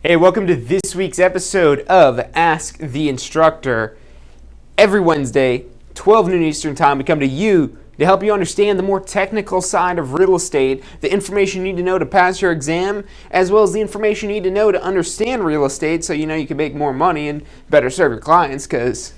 Hey, welcome to this week's episode of Ask the Instructor. Every Wednesday, 12 noon Eastern Time, we come to you to help you understand the more technical side of real estate, the information you need to know to pass your exam, as well as the information you need to know to understand real estate so you know you can make more money and better serve your clients, because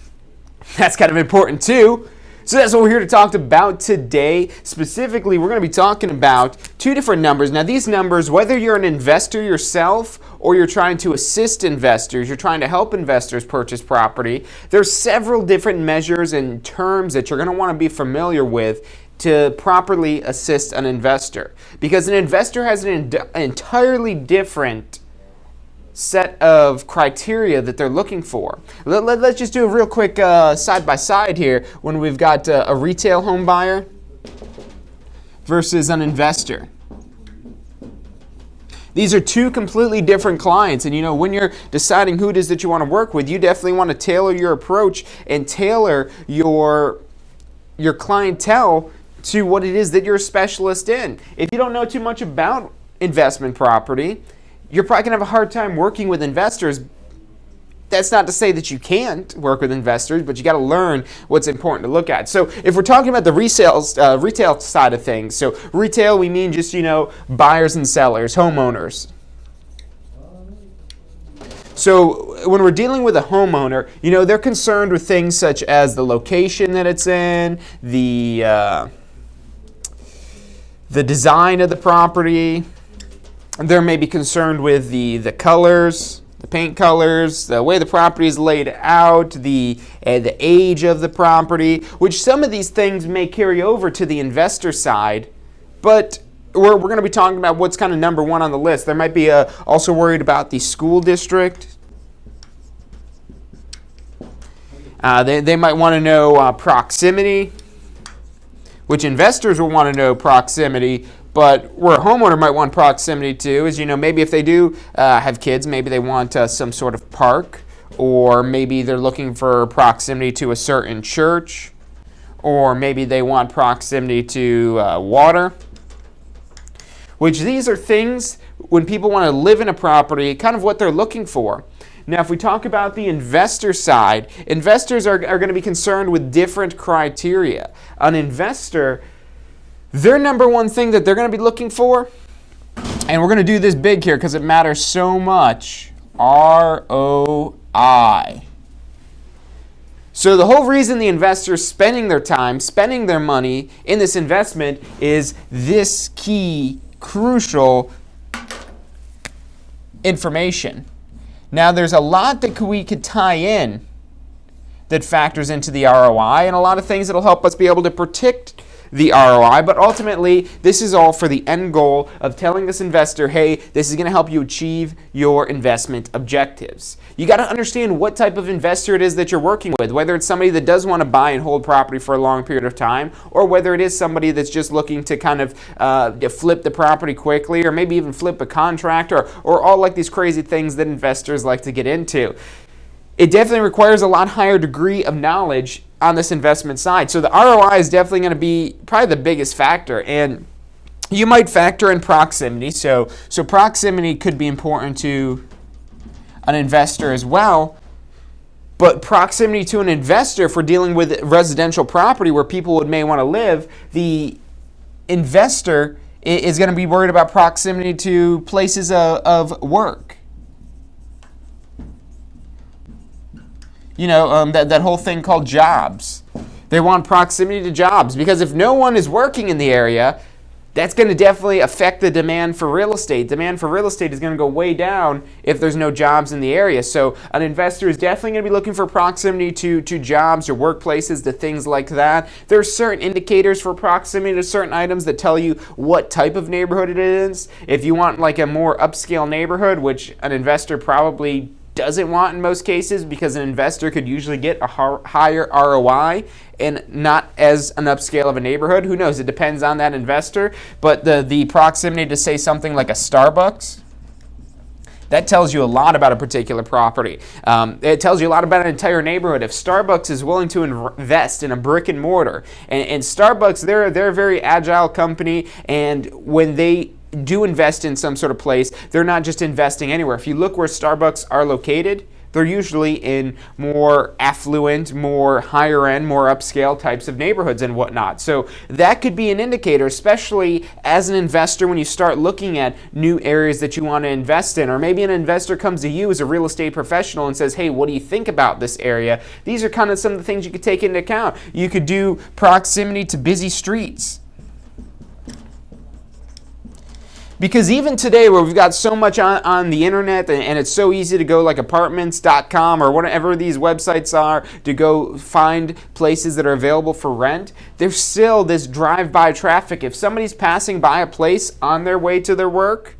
that's kind of important too. So that's what we're here to talk about today. Specifically, we're going to be talking about two different numbers. Now, these numbers, whether you're an investor yourself or you're trying to assist investors, you're trying to help investors purchase property, there's several different measures and terms that you're going to want to be familiar with to properly assist an investor. Because an investor has an entirely different set of criteria that they're looking for. Let's just do a real quick side by side here when we've got a retail home buyer versus an investor. These are two completely different clients, and when you're deciding who it is that you want to work with, you definitely want to tailor your approach and tailor your clientele to what it is that you're a specialist in. If you don't know too much about investment property, you're probably going to have a hard time working with investors. That's not to say that you can't work with investors, but you got to learn what's important to look at. So if we're talking about the retail side of things, so retail, we mean just, buyers and sellers, homeowners. So when we're dealing with a homeowner, they're concerned with things such as the location that it's in, the design of the property. They're maybe concerned with the colors, the paint colors, the way the property is laid out, the age of the property, which some of these things may carry over to the investor side, but we're going to be talking about what's kind of number one on the list. There might be also worried about the school district. They might want to know proximity, which investors will want to know proximity. But where a homeowner might want proximity to is, maybe if they do have kids, maybe they want some sort of park, or maybe they're looking for proximity to a certain church, or maybe they want proximity to water. Which these are things, when people want to live in a property, kind of what they're looking for. Now, if we talk about the investor side, investors are going to be concerned with different criteria. An investor, their number one thing that they're going to be looking for, and we're going to do this big here because it matters so much, ROI. So the whole reason the investor is spending their time, spending their money in this investment is this key, crucial information. Now, there's a lot that we could tie in that factors into the ROI, and a lot of things that will help us be able to predict the ROI, but ultimately this is all for the end goal of telling this investor, hey, this is going to help you achieve your investment objectives. You got to understand what type of investor it is that you're working with, whether it's somebody that does want to buy and hold property for a long period of time, or whether it is somebody that's just looking to kind of flip the property quickly, or maybe even flip a contract, or all like these crazy things that investors like to get into. It definitely requires a lot higher degree of knowledge on this investment side. So the ROI is definitely going to be probably the biggest factor. And you might factor in proximity. So proximity could be important to an investor as well. But proximity to an investor, if we're dealing with residential property where people may want to live, the investor is going to be worried about proximity to places of work. That whole thing called jobs. They want proximity to jobs because if no one is working in the area, that's going to definitely affect the demand for real estate. Demand for real estate is going to go way down if there's no jobs in the area. So an investor is definitely going to be looking for proximity to jobs or workplaces, to things like that. There are certain indicators for proximity to certain items that tell you what type of neighborhood it is. If you want like a more upscale neighborhood, which an investor probably doesn't want in most cases, because an investor could usually get a higher ROI and not as an upscale of a neighborhood. Who knows? It depends on that investor. But the proximity to, say, something like a Starbucks, that tells you a lot about a particular property. It tells you a lot about an entire neighborhood. If Starbucks is willing to invest in a brick and mortar, and Starbucks, they're a very agile company, and when they do invest in some sort of place, they're not just investing anywhere. If you look where Starbucks are located, they're usually in more affluent, more higher end, more upscale types of neighborhoods and whatnot. So that could be an indicator, especially as an investor when you start looking at new areas that you want to invest in. Or maybe an investor comes to you as a real estate professional and says, hey, what do you think about this area? These are kind of some of the things you could take into account. You could do proximity to busy streets. Because even today, where we've got so much on the internet, and it's so easy to go like apartments.com or whatever these websites are to go find places that are available for rent, there's still this drive-by traffic. If somebody's passing by a place on their way to their work,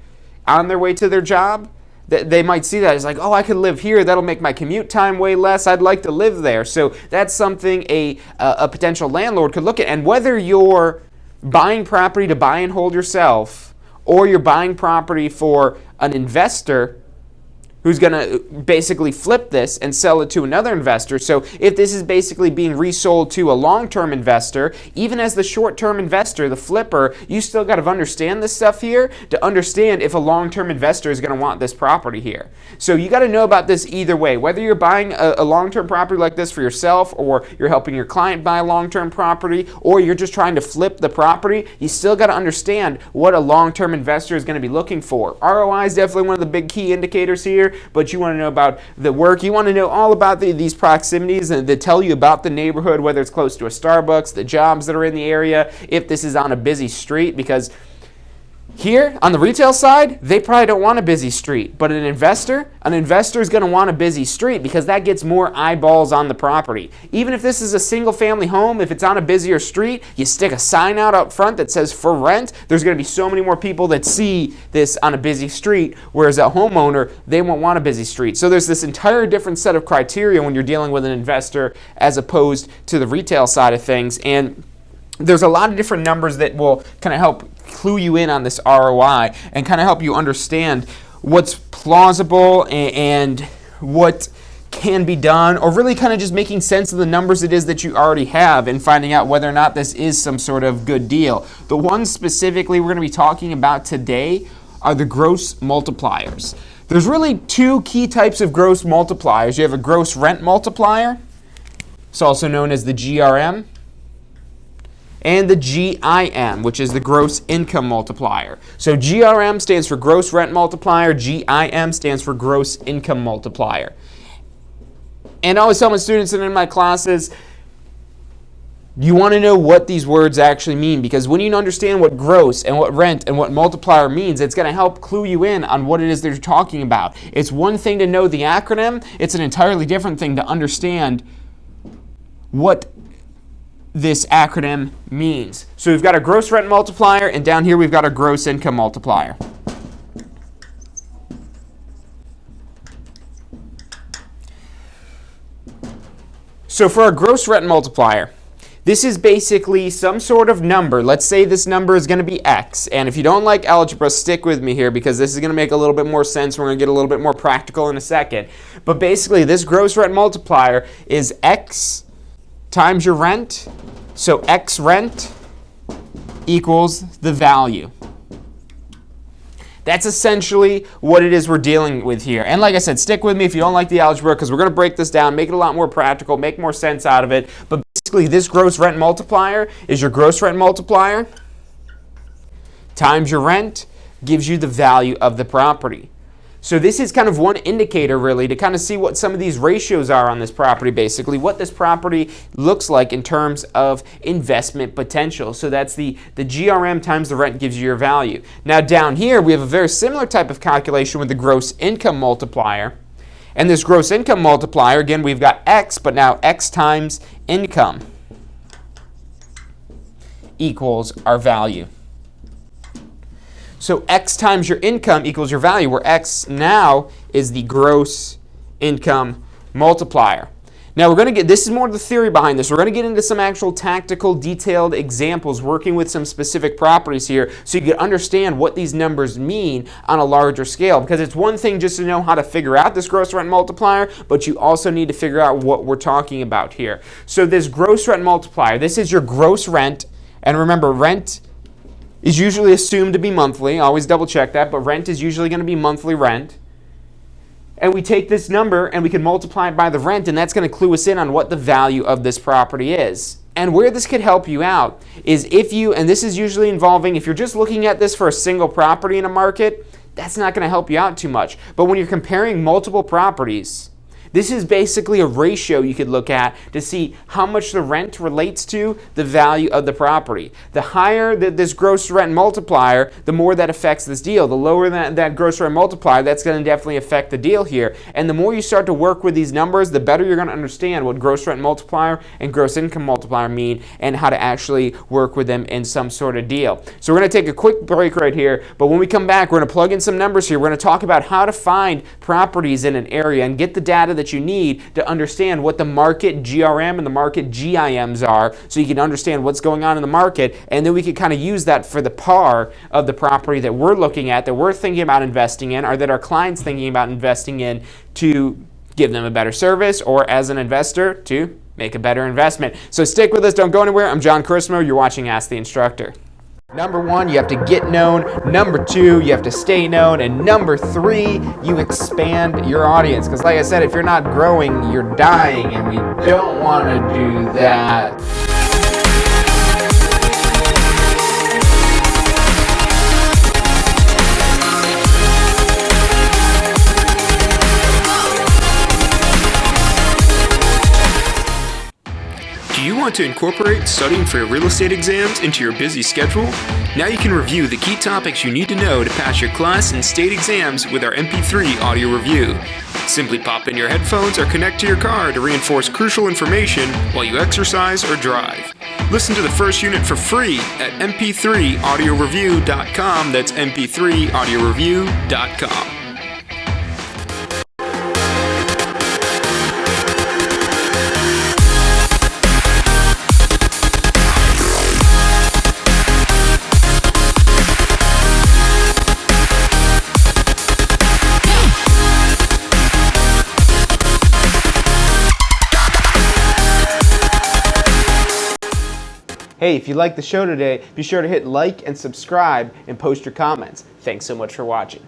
on their way to their job, they might see that as like, oh, I could live here. That'll make my commute time way less. I'd like to live there. So that's something a potential landlord could look at. And whether you're buying property to buy and hold yourself, or you're buying property for an investor who's going to basically flip this and sell it to another investor. So if this is basically being resold to a long-term investor, even as the short-term investor, the flipper, you still got to understand this stuff here to understand if a long-term investor is going to want this property here. So you got to know about this either way. Whether you're buying a long-term property like this for yourself, or you're helping your client buy a long-term property, or you're just trying to flip the property, you still got to understand what a long-term investor is going to be looking for. ROI is definitely one of the big key indicators here. But you want to know about the work. You want to know all about these proximities and that tell you about the neighborhood, whether it's close to a Starbucks, the jobs that are in the area, if this is on a busy street. Because here on the retail side, they probably don't want a busy street. But an investor is going to want a busy street because that gets more eyeballs on the property. Even if this is a single family home, if it's on a busier street, you stick a sign out up front that says for rent, there's going to be so many more people that see this on a busy street, whereas a homeowner, they won't want a busy street. So there's this entire different set of criteria when you're dealing with an investor as opposed to the retail side of things. And there's a lot of different numbers that will kind of help clue you in on this ROI and kind of help you understand what's plausible and what can be done, or really kind of just making sense of the numbers it is that you already have and finding out whether or not this is some sort of good deal. The ones specifically we're going to be talking about today are the gross multipliers. There's really two key types of gross multipliers. You have a gross rent multiplier. It's also known as the GRM. And the GIM, which is the gross income multiplier. So GRM stands for gross rent multiplier, GIM stands for gross income multiplier. And I always tell my students and in my classes, you want to know what these words actually mean, because when you understand what gross and what rent and what multiplier means, it's going to help clue you in on what it is they're talking about. It's one thing to know the acronym, it's an entirely different thing to understand what this acronym means. So we've got a gross rent multiplier, and down here we've got a gross income multiplier. So for a gross rent multiplier, this is basically some sort of number. Let's say this number is going to be X. And if you don't like algebra, stick with me here because this is going to make a little bit more sense. We're going to get a little bit more practical in a second. But basically, this gross rent multiplier is X times your rent. So X rent equals the value. That's essentially what it is we're dealing with here. And like I said, stick with me if you don't like the algebra, because we're going to break this down, make it a lot more practical, make more sense out of it. But basically, this gross rent multiplier is your gross rent multiplier times your rent gives you the value of the property. So this is kind of one indicator really to kind of see what some of these ratios are on this property, basically what this property looks like in terms of investment potential. So that's the GRM times the rent gives you your value. Now down here we have a very similar type of calculation with the gross income multiplier. And this gross income multiplier, again, we've got X, but now X times income equals our value. So X times your income equals your value, where X now is the gross income multiplier. Now we're going to get, this is more the theory behind this. We're going to get into some actual tactical, detailed examples working with some specific properties here so you can understand what these numbers mean on a larger scale. Because it's one thing just to know how to figure out this gross rent multiplier, but you also need to figure out what we're talking about here. So this gross rent multiplier, this is your gross rent, and remember rent is usually assumed to be monthly. Always double check that, but rent is usually going to be monthly rent. And we take this number and we can multiply it by the rent, and that's going to clue us in on what the value of this property is. And where this could help you out is if you, and this is usually involving, if you're just looking at this for a single property in a market, that's not going to help you out too much. But when you're comparing multiple properties, this is basically a ratio you could look at to see how much the rent relates to the value of the property. The higher this gross rent multiplier, the more that affects this deal. The lower that gross rent multiplier, that's going to definitely affect the deal here. And the more you start to work with these numbers, the better you're going to understand what gross rent multiplier and gross income multiplier mean and how to actually work with them in some sort of deal. So we're going to take a quick break right here, but when we come back, we're going to plug in some numbers here. We're going to talk about how to find properties in an area and get the data that you need to understand what the market GRM and the market GIMs are, so you can understand what's going on in the market, and then we can kind of use that for the par of the property that we're looking at, that we're thinking about investing in, or that our clients thinking about investing in, to give them a better service, or as an investor to make a better investment. So stick with us, don't go anywhere. I'm John Chrismo, you're watching Ask the Instructor. Number one, you have to get known. Number two, you have to stay known. And number three, you expand your audience. Because like I said, if you're not growing, you're dying. And we don't want to do that. Do you want to incorporate studying for your real estate exams into your busy schedule? Now you can review the key topics you need to know to pass your class and state exams with our MP3 audio review. Simply pop in your headphones or connect to your car to reinforce crucial information while you exercise or drive. Listen to the first unit for free at mp3audioreview.com. That's mp3audioreview.com. Hey, if you liked the show today, be sure to hit like and subscribe and post your comments. Thanks so much for watching.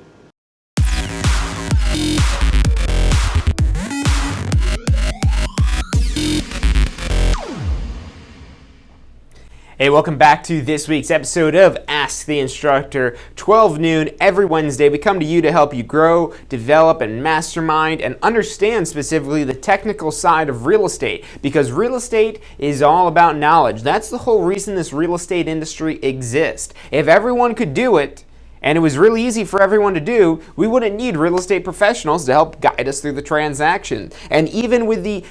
Hey, welcome back to this week's episode of Ask the Instructor. 12 noon every Wednesday. We come to you to help you grow, develop, and mastermind and understand specifically the technical side of real estate, because real estate is all about knowledge. That's the whole reason this real estate industry exists. If everyone could do it, and it was really easy for everyone to do, we wouldn't need real estate professionals to help guide us through the transaction. And even with the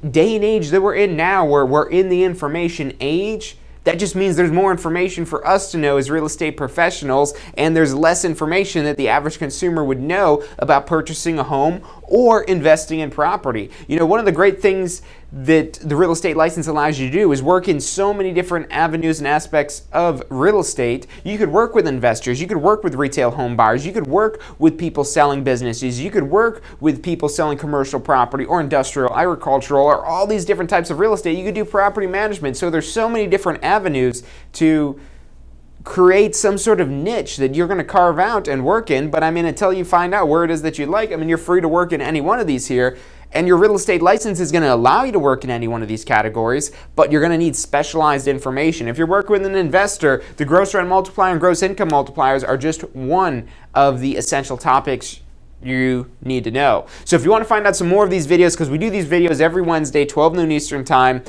day and age that we're in now, where we're in the information age, that just means there's more information for us to know as real estate professionals, and there's less information that the average consumer would know about purchasing a home or investing in property. You know, one of the great things that the real estate license allows you to do is work in so many different avenues and aspects of real estate. You could work with investors, you could work with retail home buyers, you could work with people selling businesses, you could work with people selling commercial property or industrial, agricultural, or all these different types of real estate. You could do property management. So there's so many different avenues to create some sort of niche that you're going to carve out and work in. But I mean, until you find out where it is that you like, I mean, you're free to work in any one of these here. And your real estate license is going to allow you to work in any one of these categories, but you're going to need specialized information. If you're working with an investor, the gross rent multiplier and gross income multipliers are just one of the essential topics you need to know. So if you want to find out some more of these videos, because we do these videos every Wednesday, 12 noon Eastern time,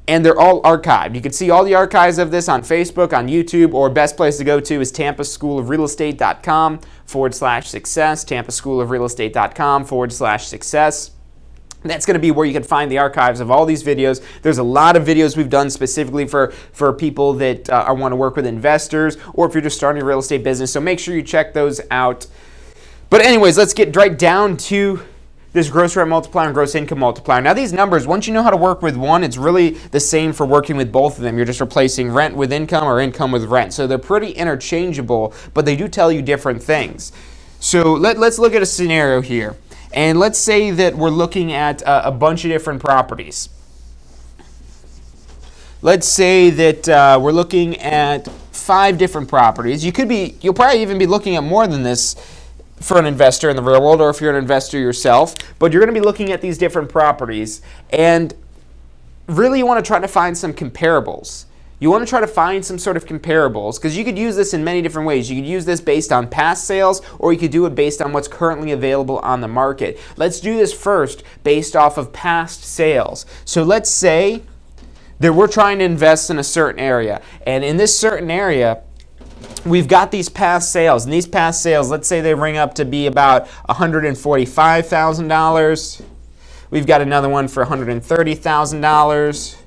and they're all archived. You can see all the archives of this on Facebook, on YouTube, or best place to go to is tampaschoolofrealestate.com/success, tampaschoolofrealestate.com/success. That's going to be where you can find the archives of all these videos. There's a lot of videos we've done specifically for people that want to work with investors, or if you're just starting a real estate business. So make sure you check those out. But anyways, let's get right down to this gross rent multiplier and gross income multiplier. Now these numbers, once you know how to work with one, it's really the same for working with both of them. You're just replacing rent with income or income with rent. So they're pretty interchangeable, but they do tell you different things. So let's look at a scenario here. And let's say that we're looking at a bunch of different properties. Let's say that we're looking at 5 different properties. You'll probably even be looking at more than this for an investor in the real world, or if you're an investor yourself, but you're going to be looking at these different properties, and really you want to try to find some comparables. You want to try to find some sort of comparables, because you could use this in many different ways. You could use this based on past sales, or you could do it based on what's currently available on the market. Let's do this first based off of past sales. So let's say that we're trying to invest in a certain area, and in this certain area, we've got these past sales, and these past sales, let's say they ring up to be about $145,000. We've got another one for $130,000.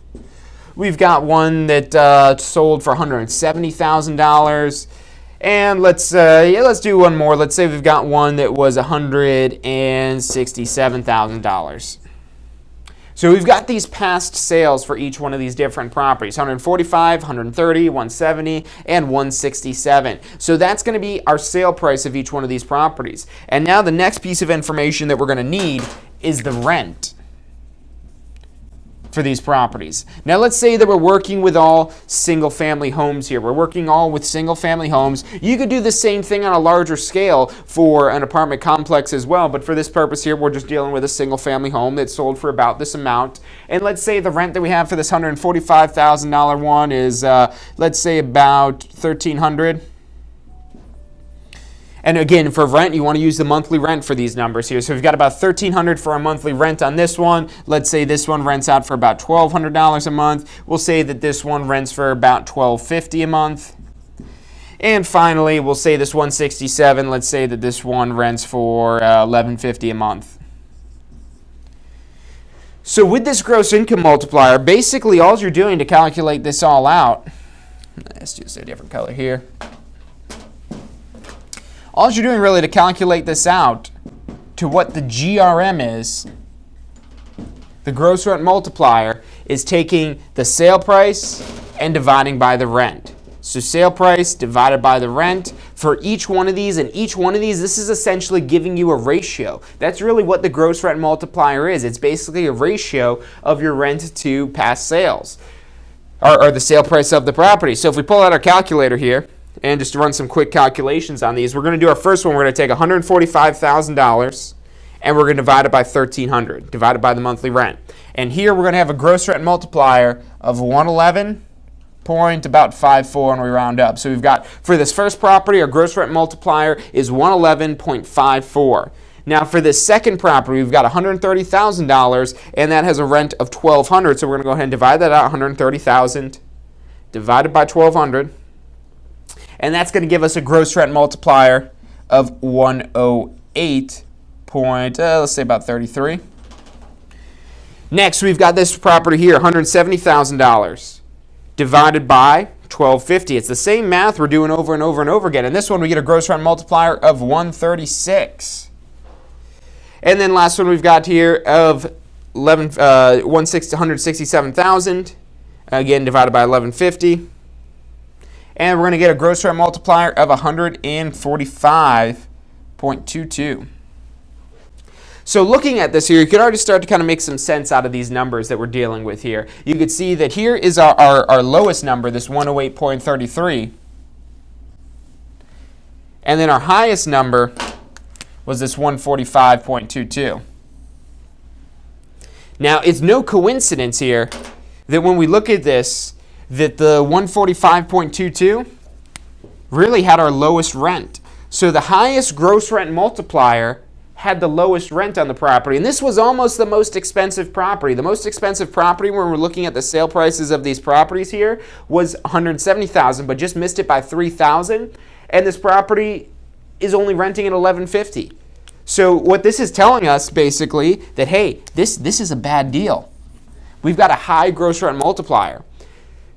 We've got one that sold for $170,000. And let's do one more. Let's say we've got one that was $167,000. So we've got these past sales for each one of these different properties, 145, 130, 170, and 167. So that's going to be our sale price of each one of these properties. And now the next piece of information that we're going to need is the rent for these properties. Now let's say that we're working with all single-family homes here. We're working all with single-family homes. You could do the same thing on a larger scale for an apartment complex as well, but for this purpose here, we're just dealing with a single-family home that sold for about this amount. And let's say the rent that we have for this $145,000 one is, let's say, about $1,300. And again, for rent, you want to use the monthly rent for these numbers here. So we've got about $1,300 for our monthly rent on this one. Let's say this one rents out for about $1,200 a month. We'll say that this one rents for about $1,250 a month. And finally, we'll say this 167, let's say that this one rents for $1,150 a month. So with this gross income multiplier, basically all you're doing to calculate this all out, let's just a different color here. All you're doing really to calculate this out to what the GRM is, the gross rent multiplier, is taking the sale price and dividing by the rent. So sale price divided by the rent for each one of these, and each one of these, this is essentially giving you a ratio. That's really what the gross rent multiplier is. It's basically a ratio of your rent to past sales, or the sale price of the property. So if we pull out our calculator here, and just to run some quick calculations on these, we're going to do our first one. We're going to take $145,000 and we're going to divide it by $1,300, divided by the monthly rent. And here we're going to have a gross rent multiplier of 111.54, and we round up. So we've got, for this first property, our gross rent multiplier is 111.54. Now for this second property, we've got $130,000, and that has a rent of $1,200. So we're going to go ahead and divide that out, $130,000 divided by $1,200. And that's going to give us a gross rent multiplier of 108 let's say about 33. Next, we've got this property here, $170,000 divided by $1,250. It's the same math we're doing over and over and over again. In this one, we get a gross rent multiplier of 136. And then last one we've got here of $167,000, again divided by $1,150. And we're going to get a gross rent multiplier of 145.22. So looking at this here, you can already start to kind of make some sense out of these numbers that we're dealing with here. You could see that here is our lowest number, this 108.33. And then our highest number was this 145.22. Now, it's no coincidence here that when we look at this, that the 145.22 really had our lowest rent. So the highest gross rent multiplier had the lowest rent on the property. And this was almost the most expensive property. The most expensive property when we're looking at the sale prices of these properties here was $170,000, but just missed it by $3,000. And this property is only renting at $1,150. So what this is telling us basically that, hey, this is a bad deal. We've got a high gross rent multiplier.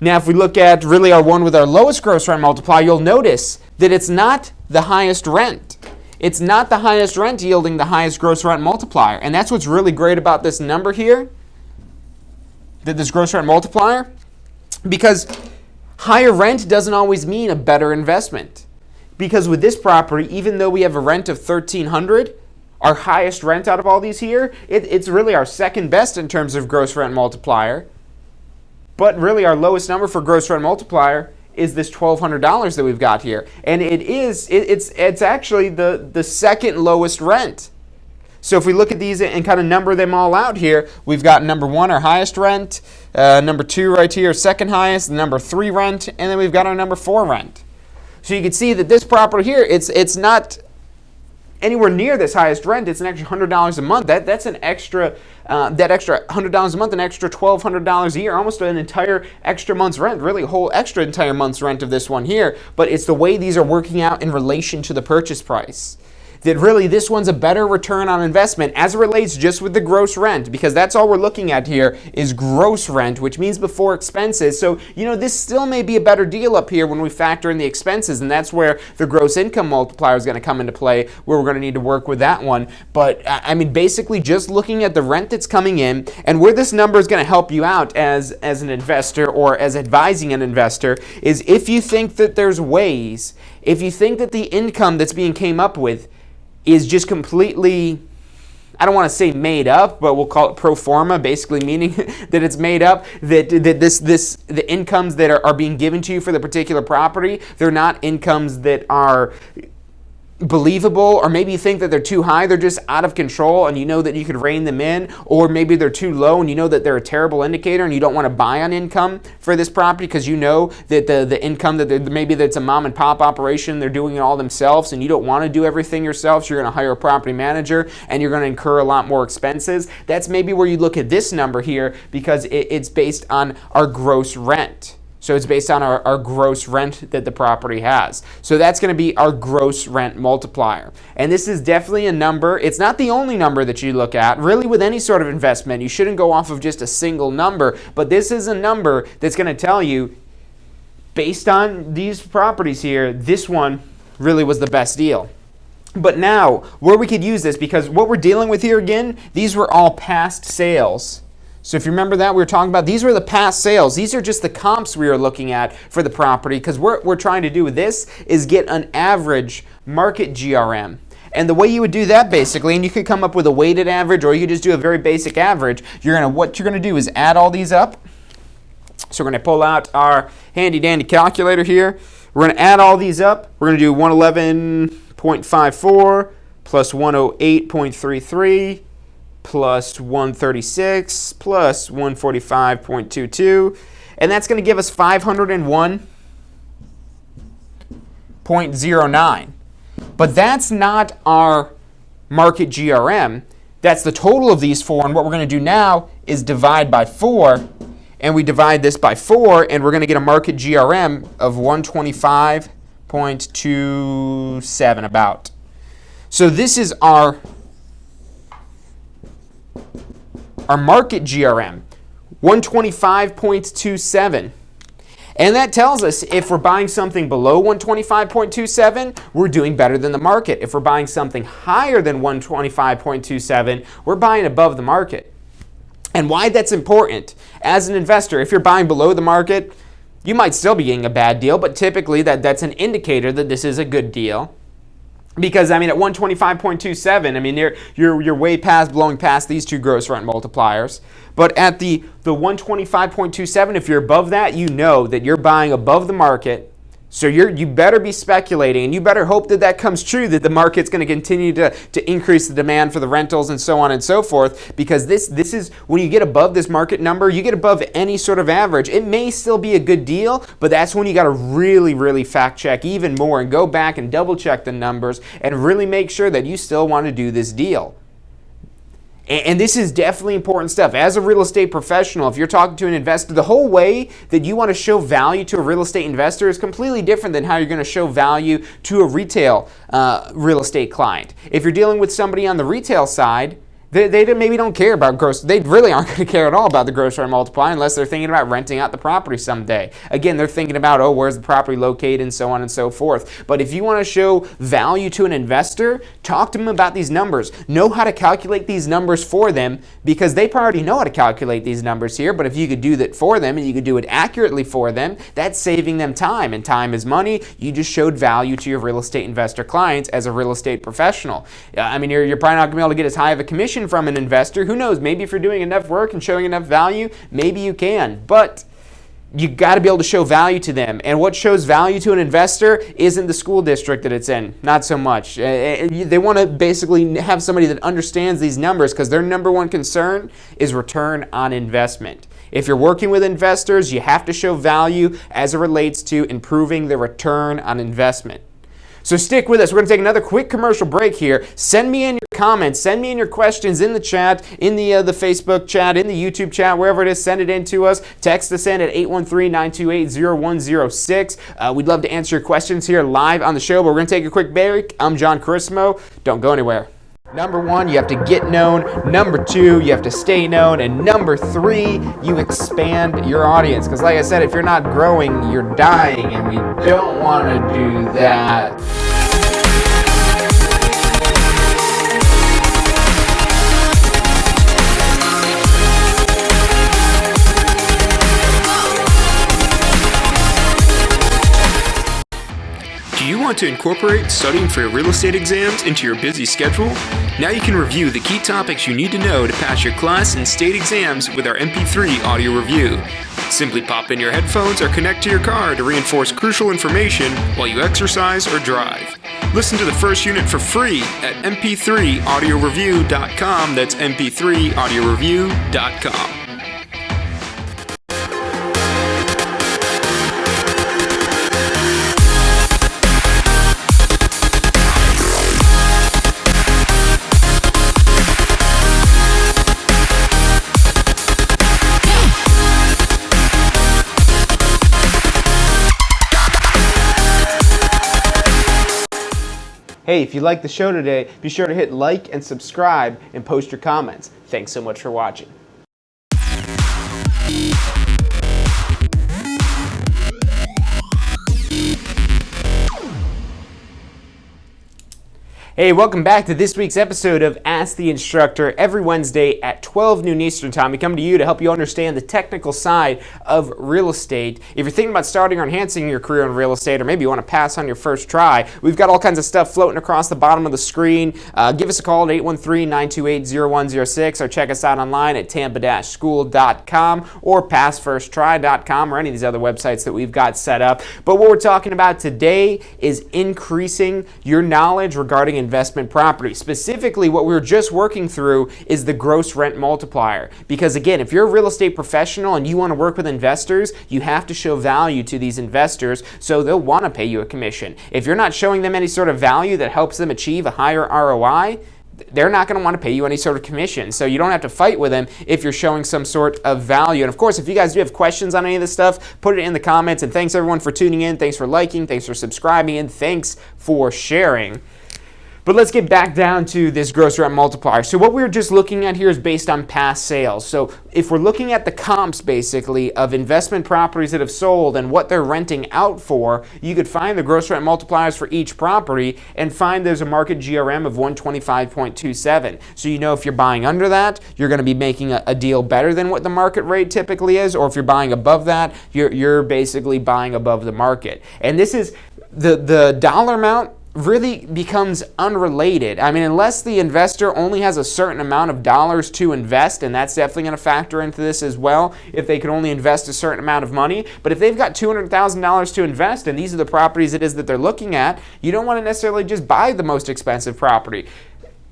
Now, if we look at really our one with our lowest gross rent multiplier, you'll notice that it's not the highest rent. It's not the highest rent yielding the highest gross rent multiplier. And that's what's really great about this number here, that this gross rent multiplier, because higher rent doesn't always mean a better investment. Because with this property, even though we have a rent of $1,300, our highest rent out of all these here, it's really our second best in terms of gross rent multiplier. But really our lowest number for gross rent multiplier is this $1,200 that we've got here. And it's actually the second lowest rent. So if we look at these and kind of number them all out here, we've got number 1, our highest rent, number 2 right here, second highest, number 3 rent, and then we've got our number 4 rent. So you can see that this property here, it's not anywhere near this highest rent. It's an extra $100 a month. That's an extra, that extra $100 a month, an extra $1,200 a year, almost an entire extra month's rent, really a whole extra entire month's rent of this one here. But it's the way these are working out in relation to the purchase price. That really this one's a better return on investment as it relates just with the gross rent, because that's all we're looking at here is gross rent, which means before expenses. So, this still may be a better deal up here when we factor in the expenses, and that's where the gross income multiplier is going to come into play, where we're going to need to work with that one. But, basically just looking at the rent that's coming in and where this number is going to help you out as an investor or as advising an investor is if you think that there's ways, if you think that the income that's being came up with is just completely, I don't want to say made up, but we'll call it pro forma, basically meaning that it's made up, that the incomes that are being given to you for the particular property, they're not incomes that are believable, or maybe you think that they're too high, they're just out of control and you know that you could rein them in, or maybe they're too low and you know that they're a terrible indicator and you don't want to buy on income for this property because you know that the income that maybe that's a mom and pop operation, they're doing it all themselves and you don't want to do everything yourself, so you're going to hire a property manager and you're going to incur a lot more expenses. That's maybe where you look at this number here because it's based on our gross rent. So it's based on our gross rent that the property has. So that's going to be our gross rent multiplier. And this is definitely a number. It's not the only number that you look at. Really, with any sort of investment, you shouldn't go off of just a single number. But this is a number that's going to tell you, based on these properties here, this one really was the best deal. But now, where we could use this, because what we're dealing with here again, these were all past sales. So if you remember that, we were talking about these were the past sales. These are just the comps we were looking at for the property, because what we're trying to do with this is get an average market GRM. And the way you would do that basically, and you could come up with a weighted average or you could just do a very basic average, what you're going to do is add all these up. So we're going to pull out our handy dandy calculator here. We're going to add all these up. We're going to do 111.54 plus 108.33 plus 136 plus 145.22, and that's going to give us 501.09. But that's not our market GRM. That's the total of these four, and what we're going to do now is divide by 4, and we divide this by 4, and we're going to get a market GRM of 125.27 about. So this is our market GRM, 125.27. And that tells us if we're buying something below 125.27, we're doing better than the market. If we're buying something higher than 125.27, we're buying above the market. And why that's important, as an investor, if you're buying below the market, you might still be getting a bad deal, but typically that's an indicator that this is a good deal. Because, at 125.27, you're way past, blowing past these two gross rent multipliers. But at the 125.27, if you're above that, you know that you're buying above the market. So you better be speculating, and you better hope that that comes true, that the market's going to continue to increase the demand for the rentals and so on and so forth, because this is, when you get above this market number, you get above any sort of average. It may still be a good deal, but that's when you got to really, really fact check even more and go back and double check the numbers and really make sure that you still want to do this deal. And this is definitely important stuff. As a real estate professional, if you're talking to an investor, the whole way that you want to show value to a real estate investor is completely different than how you're going to show value to a retail real estate client. If you're dealing with somebody on the retail side, they maybe don't care about gross. They really aren't going to care at all about the gross rent multiplier unless they're thinking about renting out the property someday. Again, they're thinking about, where's the property located and so on and so forth. But if you want to show value to an investor, talk to them about these numbers. Know how to calculate these numbers for them, because they already know how to calculate these numbers here. But if you could do that for them and you could do it accurately for them, that's saving them time. And time is money. You just showed value to your real estate investor clients as a real estate professional. You're probably not going to be able to get as high of a commission from an investor. Who knows? Maybe if you're doing enough work and showing enough value, maybe you can. But you got to be able to show value to them. And what shows value to an investor isn't the school district that it's in. Not so much. They want to basically have somebody that understands these numbers, because their number one concern is return on investment. If you're working with investors, you have to show value as it relates to improving the return on investment. So stick with us. We're going to take another quick commercial break here. Send me in your comments. Send me in your questions in the chat, in the Facebook chat, in the YouTube chat, wherever it is. Send it in to us. Text us in at 813-928-0106. We'd love to answer your questions here live on the show, but we're going to take a quick break. I'm John Carissimo. Don't go anywhere. Number one, you have to get known. Number two, you have to stay known. And number three, you expand your audience. Because like I said, if you're not growing, you're dying. And we don't want to do that. Do you want to incorporate studying for your real estate exams into your busy schedule? Now you can review the key topics you need to know to pass your class and state exams with our MP3 audio review. Simply pop in your headphones or connect to your car to reinforce crucial information while you exercise or drive. Listen to the first unit for free at mp3audioreview.com. That's mp3audioreview.com. Hey, if you liked the show today, be sure to hit like and subscribe and post your comments. Thanks so much for watching. Hey, welcome back to this week's episode of Ask the Instructor. Every Wednesday at 12 noon Eastern Time, we come to you to help you understand the technical side of real estate. If you're thinking about starting or enhancing your career in real estate, or maybe you want to pass on your first try, we've got all kinds of stuff floating across the bottom of the screen. Give us a call at 813-928-0106, or check us out online at tampa-school.com or passfirsttry.com, or any of these other websites that we've got set up. But what we're talking about today is increasing your knowledge regarding investment property. Specifically, what we were just working through is the gross rent multiplier. Because again, if you're a real estate professional and you want to work with investors, you have to show value to these investors, so they'll want to pay you a commission. If you're not showing them any sort of value that helps them achieve a higher ROI, they're not going to want to pay you any sort of commission. So you don't have to fight with them if you're showing some sort of value. And of course, if you guys do have questions on any of this stuff, put it in the comments. And thanks everyone for tuning in. Thanks for liking. Thanks for subscribing. And thanks for sharing. But let's get back down to this gross rent multiplier. So what we're just looking at here is based on past sales. So if we're looking at the comps basically of investment properties that have sold and what they're renting out for, you could find the gross rent multipliers for each property and find there's a market GRM of 125.27. So you know if you're buying under that, you're going to be making a deal better than what the market rate typically is, or if you're buying above that, you're basically buying above the market. And this is the dollar amount really becomes unrelated. I mean, unless the investor only has a certain amount of dollars to invest, and that's definitely going to factor into this as well, if they can only invest a certain amount of money. But if they've got $200,000 to invest, and these are the properties it is that they're looking at, you don't want to necessarily just buy the most expensive property,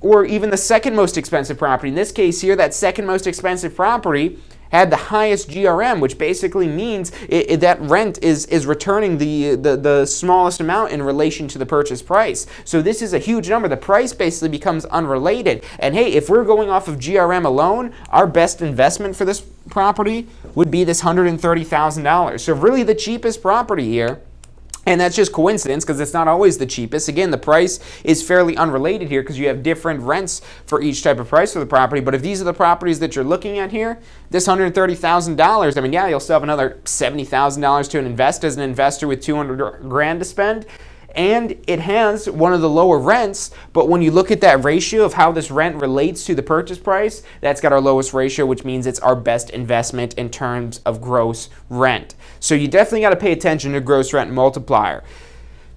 or even the second most expensive property. In this case here, that second most expensive property had the highest GRM, which basically means that rent is returning the smallest amount in relation to the purchase price. So this is a huge number. The price basically becomes unrelated. And hey, if we're going off of GRM alone, our best investment for this property would be this $130,000. So really the cheapest property here. And that's just coincidence, because it's not always the cheapest. Again, the price is fairly unrelated here because you have different rents for each type of price for the property. But if these are the properties that you're looking at here, this $130,000, I mean, yeah, you'll still have another $70,000 to invest as an investor with $200,000 to spend. And it has one of the lower rents, but when you look at that ratio of how this rent relates to the purchase price, that's got our lowest ratio, which means it's our best investment in terms of gross rent. So you definitely got to pay attention to gross rent multiplier.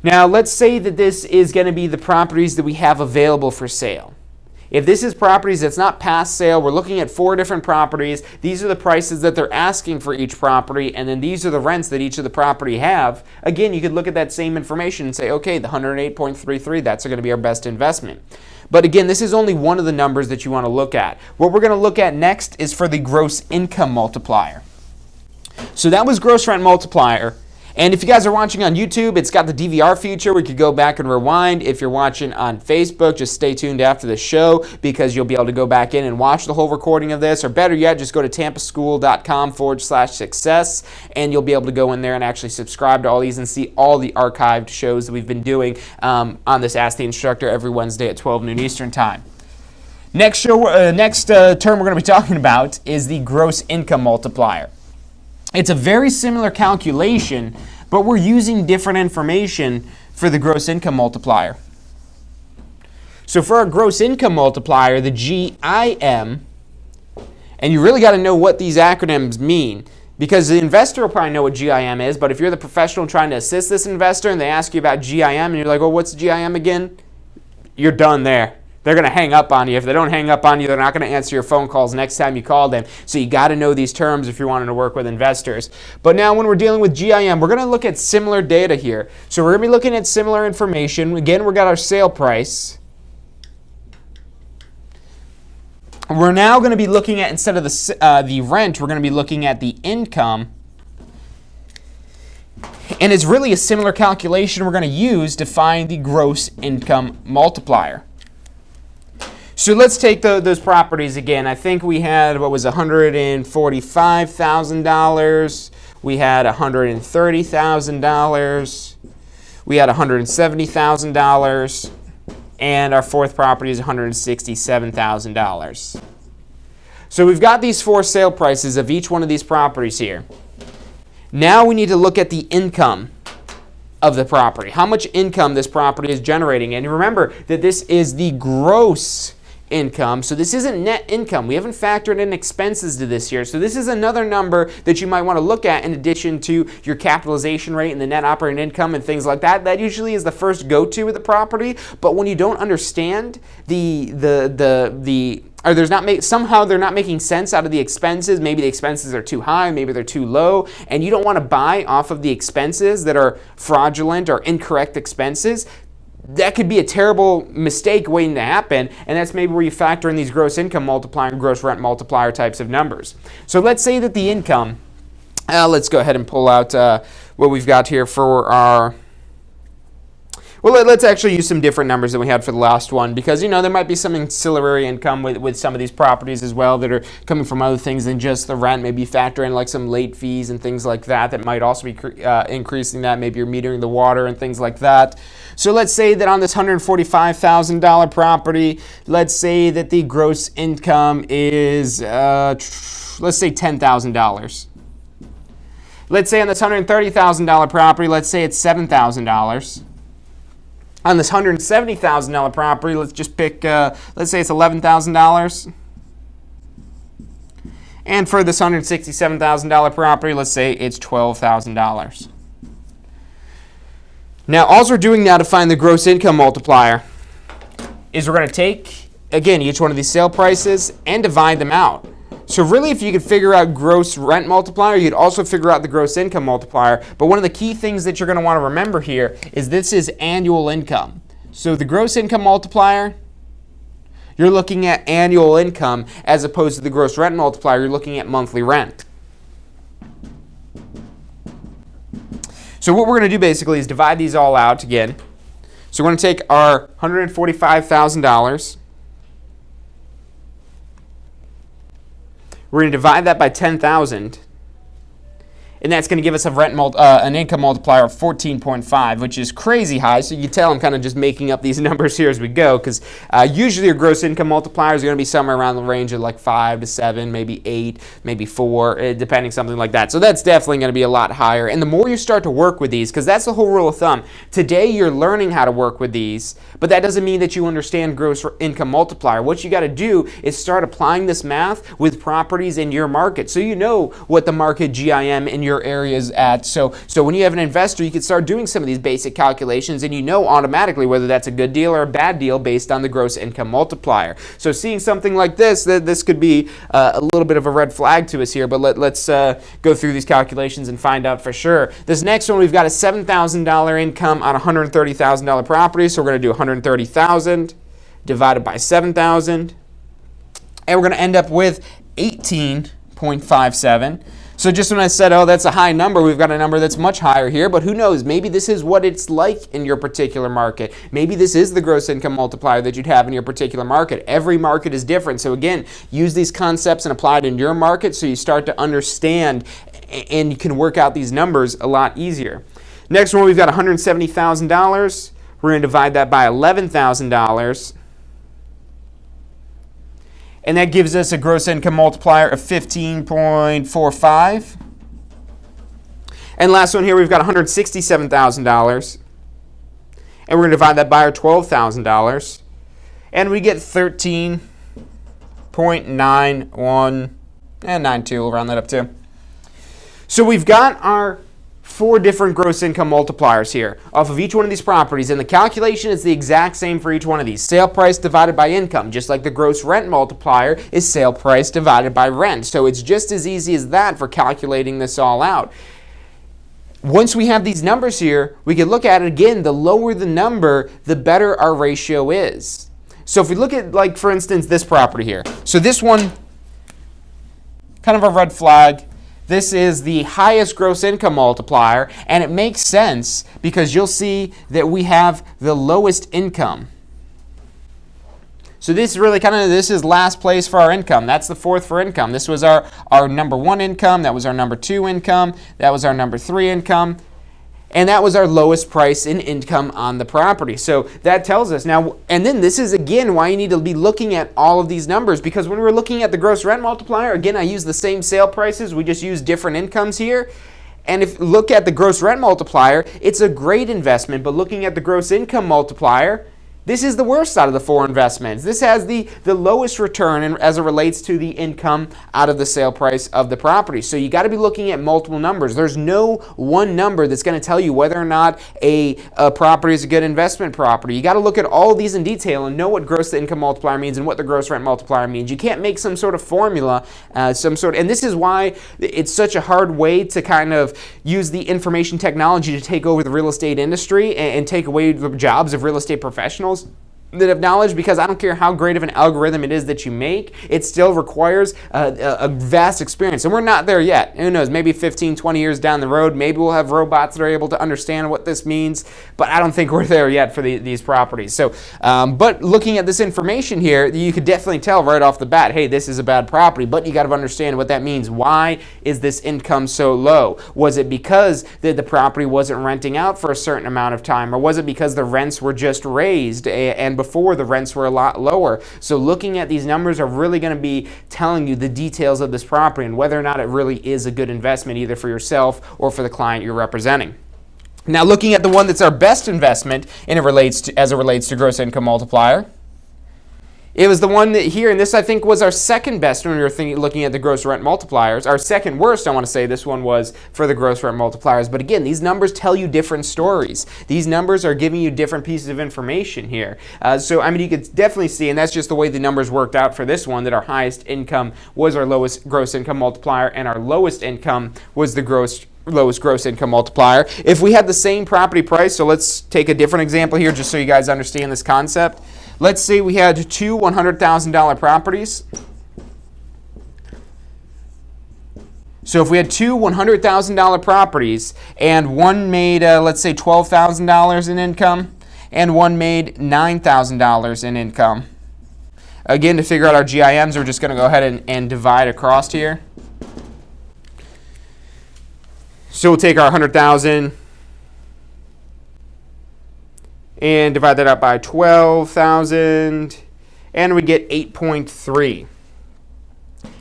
Now, let's say that this is going to be the properties that we have available for sale. If this is properties that's not past sale, we're looking at 4 different properties. These are the prices that they're asking for each property, and then these are the rents that each of the property have. Again, you could look at that same information and say, okay, the 108.33, that's going to be our best investment. But again, this is only one of the numbers that you want to look at. What we're going to look at next is for the gross income multiplier. So that was gross rent multiplier. And if you guys are watching on YouTube, it's got the DVR feature. We could go back and rewind. If you're watching on Facebook, just stay tuned after the show because you'll be able to go back in and watch the whole recording of this. Or better yet, just go to tampaschool.com/success and you'll be able to go in there and actually subscribe to all these and see all the archived shows that we've been doing on this Ask the Instructor every Wednesday at 12 noon Eastern Time. Next term we're going to be talking about is the gross income multiplier. It's a very similar calculation, but we're using different information for the gross income multiplier. So for our gross income multiplier, the GIM, and you really got to know what these acronyms mean, because the investor will probably know what GIM is, but if you're the professional trying to assist this investor and they ask you about GIM and you're like, well, what's GIM again? You're done there. They're going to hang up on you. If they don't hang up on you, they're not going to answer your phone calls next time you call them. So you got to know these terms if you're wanting to work with investors. But now when we're dealing with GIM, we're going to look at similar data here. So we're going to be looking at similar information. Again, we've got our sale price. We're now going to be looking at, instead of the rent, we're going to be looking at the income. And it's really a similar calculation we're going to use to find the gross income multiplier. So let's take those properties again. I think we had, what was $145,000. We had $130,000. We had $170,000. And our fourth property is $167,000. So we've got these 4 sale prices of each one of these properties here. Now we need to look at the income of the property. How much income this property is generating. And remember that this is the gross income, so this isn't net income. We haven't factored in expenses to this here. So this is another number that you might want to look at in addition to your capitalization rate and the net operating income and things like that. That usually is the first go-to with the property. But when you don't understand somehow they're not making sense out of the expenses. Maybe the expenses are too high, maybe they're too low, and you don't want to buy off of the expenses that are fraudulent or incorrect expenses. That could be a terrible mistake waiting to happen, and that's maybe where you factor in these gross income multiplier and gross rent multiplier types of numbers. So let's say that the income, let's go ahead and pull out what we've got here for our, well, let's actually use some different numbers than we had for the last one, because there might be some ancillary income with some of these properties as well that are coming from other things than just the rent. Maybe factor in like some late fees and things like that might also be increasing that. Maybe you're metering the water and things like that. So let's say that on this $145,000 property, let's say that the gross income is, let's say $10,000. Let's say on this $130,000 property, let's say it's $7,000. On this $170,000 property, let's just pick, let's say it's $11,000. And for this $167,000 property, let's say it's $12,000. Now, all we're doing now to find the gross income multiplier is we're going to take, again, each one of these sale prices and divide them out. So really, if you could figure out gross rent multiplier, you'd also figure out the gross income multiplier. But one of the key things that you're going to want to remember here is this is annual income. So the gross income multiplier, you're looking at annual income as opposed to the gross rent multiplier, you're looking at monthly rent. So what we're going to do basically is divide these all out again. So we're going to take our $145,000. We're going to divide that by 10,000. And that's going to give us an income multiplier of 14.5, which is crazy high. So you can tell I'm kind of just making up these numbers here as we go, because usually your gross income multipliers are going to be somewhere around the range of like 5 to 7, maybe 8, maybe 4, depending, something like that. So that's definitely going to be a lot higher. And the more you start to work with these, because that's the whole rule of thumb. Today you're learning how to work with these, but that doesn't mean that you understand gross income multiplier. What you got to do is start applying this math with properties in your market, so you know what the market GIM in your your area is at. So when you have an investor, you can start doing some of these basic calculations, and you know automatically whether that's a good deal or a bad deal based on the gross income multiplier. So seeing something like this, this could be a little bit of a red flag to us here, but let's go through these calculations and find out for sure. This next one, we've got a $7,000 income on a $130,000 property, so we're going to do 130,000 divided by 7,000, and we're going to end up with 18.57. So just when I said, oh, that's a high number, we've got a number that's much higher here, but who knows? Maybe this is what it's like in your particular market. Maybe this is the gross income multiplier that you'd have in your particular market. Every market is different. So again, use these concepts and apply it in your market so you start to understand and you can work out these numbers a lot easier. Next one, we've got $170,000. We're going to divide that by $11,000. And that gives us a gross income multiplier of 15.45. And last one here, we've got $167,000. And we're going to divide that by our $12,000. And we get 13.91 and 92. We'll round that up too. So we've got our 4 different gross income multipliers here off of each one of these properties, and the calculation is the exact same for each one of these. Sale price divided by income, just like the gross rent multiplier is sale price divided by rent. So it's just as easy as that for calculating this all out. Once we have these numbers here, we can look at it again. The lower the number, the better our ratio is. So if we look at, like, for instance, this property here. So this one, kind of a red flag. This is the highest gross income multiplier, and it makes sense because you'll see that we have the lowest income. So this is really this is last place for our income. That's the 4th for income. This was our number 1 income. That was our number 2 income. That was our number 3 income. And that was our lowest price in income on the property. So that tells us now, and then this is again why you need to be looking at all of these numbers, because when we're looking at the gross rent multiplier, again, I use the same sale prices, we just use different incomes here. And if you look at the gross rent multiplier, it's a great investment, but looking at the gross income multiplier, this is the worst out of the 4 investments. This has the lowest return as it relates to the income out of the sale price of the property. So you got to be looking at multiple numbers. There's no one number that's going to tell you whether or not a property is a good investment property. You got to look at all of these in detail and know what gross income multiplier means and what the gross rent multiplier means. You can't make some sort of formula, and this is why it's such a hard way to kind of use the information technology to take over the real estate industry and take away the jobs of real estate professionals that have knowledge, because I don't care how great of an algorithm it is that you make, it still requires a vast experience. And we're not there yet. Who knows, maybe 15, 20 years down the road, maybe we'll have robots that are able to understand what this means, but I don't think we're there yet for these properties. So, but looking at this information here, you could definitely tell right off the bat, hey, this is a bad property, but you got to understand what that means. Why is this income so low? Was it because the property wasn't renting out for a certain amount of time, or was it because the rents were just raised and before the rents were a lot lower? So looking at these numbers are really going to be telling you the details of this property and whether or not it really is a good investment either for yourself or for the client you're representing. Now looking at the one that's our best investment as it relates to gross income multiplier, it was the one that here, and this I think was our second best when we were looking at the gross rent multipliers. Our second worst, I want to say, this one was for the gross rent multipliers. But again, these numbers tell you different stories. These numbers are giving you different pieces of information here. So, I mean, you could definitely see, and that's just the way the numbers worked out for this one, that our highest income was our lowest gross income multiplier, and our lowest income was the lowest gross income multiplier. If we had the same property price, so let's take a different example here just so you guys understand this concept. Let's say we had 2 $100,000 properties. So if we had 2 $100,000 properties and one made, let's say, $12,000 in income and one made $9,000 in income. Again, to figure out our GIMs, we're just going to go ahead and divide across here. So we'll take our 100,000 and divide that out by 12,000, and we get 8.3.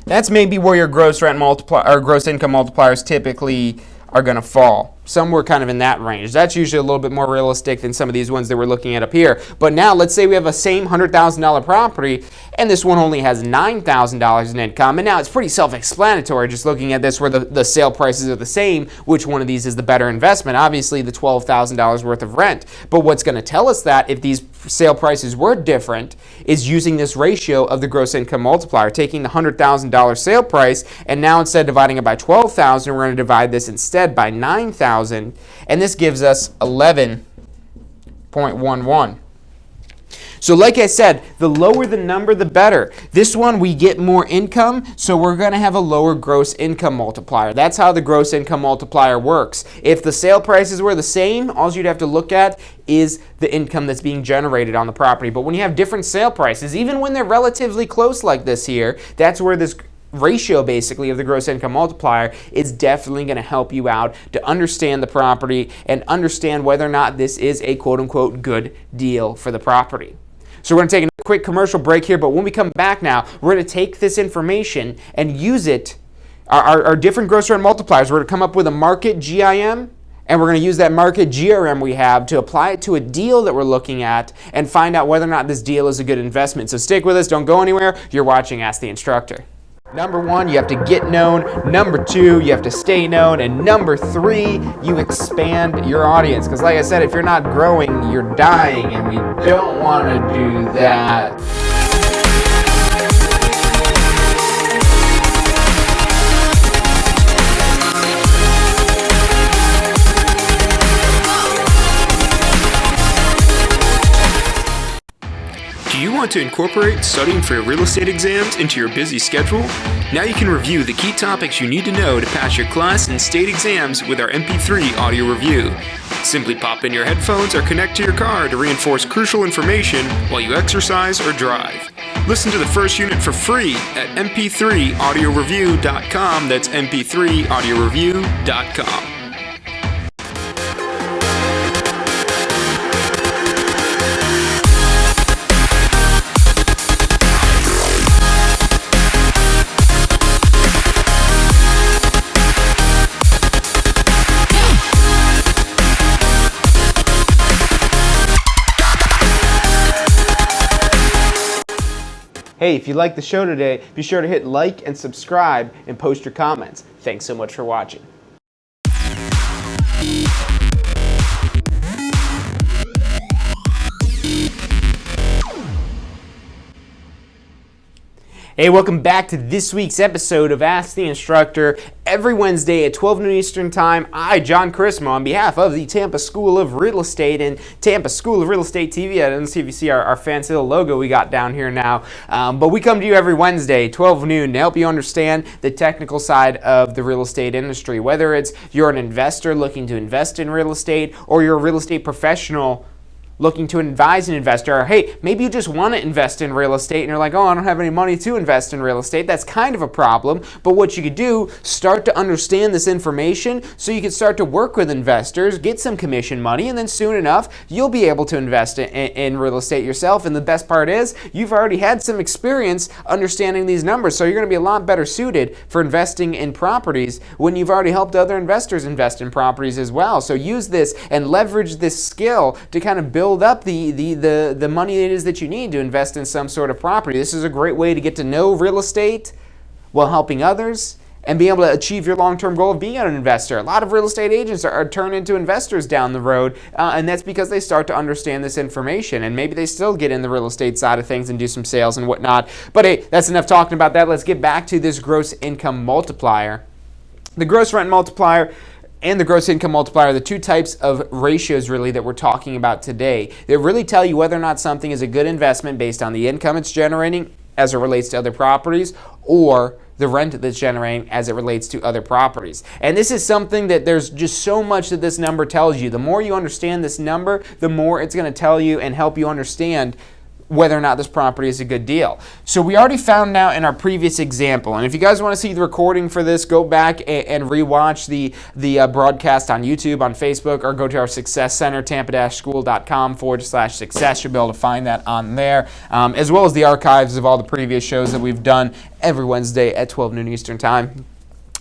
That's maybe where your gross rent multiplier or gross income multipliers typically are going to fall. somewhere kind of in that range. That's usually a little bit more realistic than some of these ones that we're looking at up here. But now let's say we have a same $100,000 property and this one only has $9,000 in income. And now it's pretty self-explanatory just looking at this where the sale prices are the same. Which one of these is the better investment? Obviously the $12,000 worth of rent. But what's going to tell us that if these sale prices were different is using this ratio of the gross income multiplier, taking the $100,000 sale price and now instead of dividing it by 12,000, we're going to divide this instead by 9,000, and this gives us 11.11. So like I said, the lower the number, the better. This one, we get more income, so we're going to have a lower gross income multiplier. That's how the gross income multiplier works. If the sale prices were the same, all you'd have to look at is the income that's being generated on the property. But when you have different sale prices, even when they're relatively close like this here, that's where this ratio basically of the gross income multiplier is definitely going to help you out to understand the property and understand whether or not this is a quote-unquote good deal for the property. So we're going to take a quick commercial break here, but when we come back now, we're going to take this information and use it, our different gross rent multipliers. We're going to come up with a market GIM, and we're going to use that market GRM we have to apply it to a deal that we're looking at and find out whether or not this deal is a good investment. So stick with us, don't go anywhere. You're watching Ask the Instructor. Number 1, you have to get known. Number 2, you have to stay known. And number 3, you expand your audience. Because like I said, if you're not growing, you're dying. And we don't want to do that. Do you want to incorporate studying for your real estate exams into your busy schedule? Now you can review the key topics you need to know to pass your class and state exams with our MP3 audio review. Simply pop in your headphones or connect to your car to reinforce crucial information while you exercise or drive. Listen to the first unit for free at mp3audioreview.com. That's mp3audioreview.com. Hey, if you liked the show today, be sure to hit like and subscribe and post your comments. Thanks so much for watching. Hey, welcome back to this week's episode of Ask the Instructor. Every Wednesday at 12 noon Eastern Time, I, John Chrismo, on behalf of the Tampa School of Real Estate and Tampa School of Real Estate TV, I don't see if you see our fancy little logo we got down here now, but we come to you every Wednesday, 12 noon, to help you understand the technical side of the real estate industry. Whether it's you're an investor looking to invest in real estate, or you're a real estate professional looking to advise an investor, or hey, maybe you just want to invest in real estate and you're like, oh, I don't have any money to invest in real estate. That's kind of a problem, but what you could do, start to understand this information so you can start to work with investors, get some commission money, and then soon enough, you'll be able to invest in real estate yourself. And the best part is, you've already had some experience understanding these numbers, so you're going to be a lot better suited for investing in properties when you've already helped other investors invest in properties as well. So use this and leverage this skill to kind of build up the money it is that you need to invest in some sort of property. This is a great way to get to know real estate while helping others and be able to achieve your long-term goal of being an investor. A lot of real estate agents are turned into investors down the road, and that's because they start to understand this information, and maybe they still get in the real estate side of things and do some sales and whatnot. But hey, that's enough talking about that. Let's get back to this gross income multiplier. The gross rent multiplier and the gross income multiplier are the two types of ratios really that we're talking about today. They really tell you whether or not something is a good investment based on the income it's generating as it relates to other properties, or the rent that's generating as it relates to other properties. And this is something that there's just so much that this number tells you. The more you understand this number, the more it's going to tell you and help you understand whether or not this property is a good deal. So we already found out in our previous example, and if you guys want to see the recording for this, go back and rewatch the broadcast on YouTube, on Facebook, or go to our Success Center, tampa-school.com/success. You'll be able to find that on there, as well as the archives of all the previous shows that we've done every Wednesday at 12 noon Eastern Time.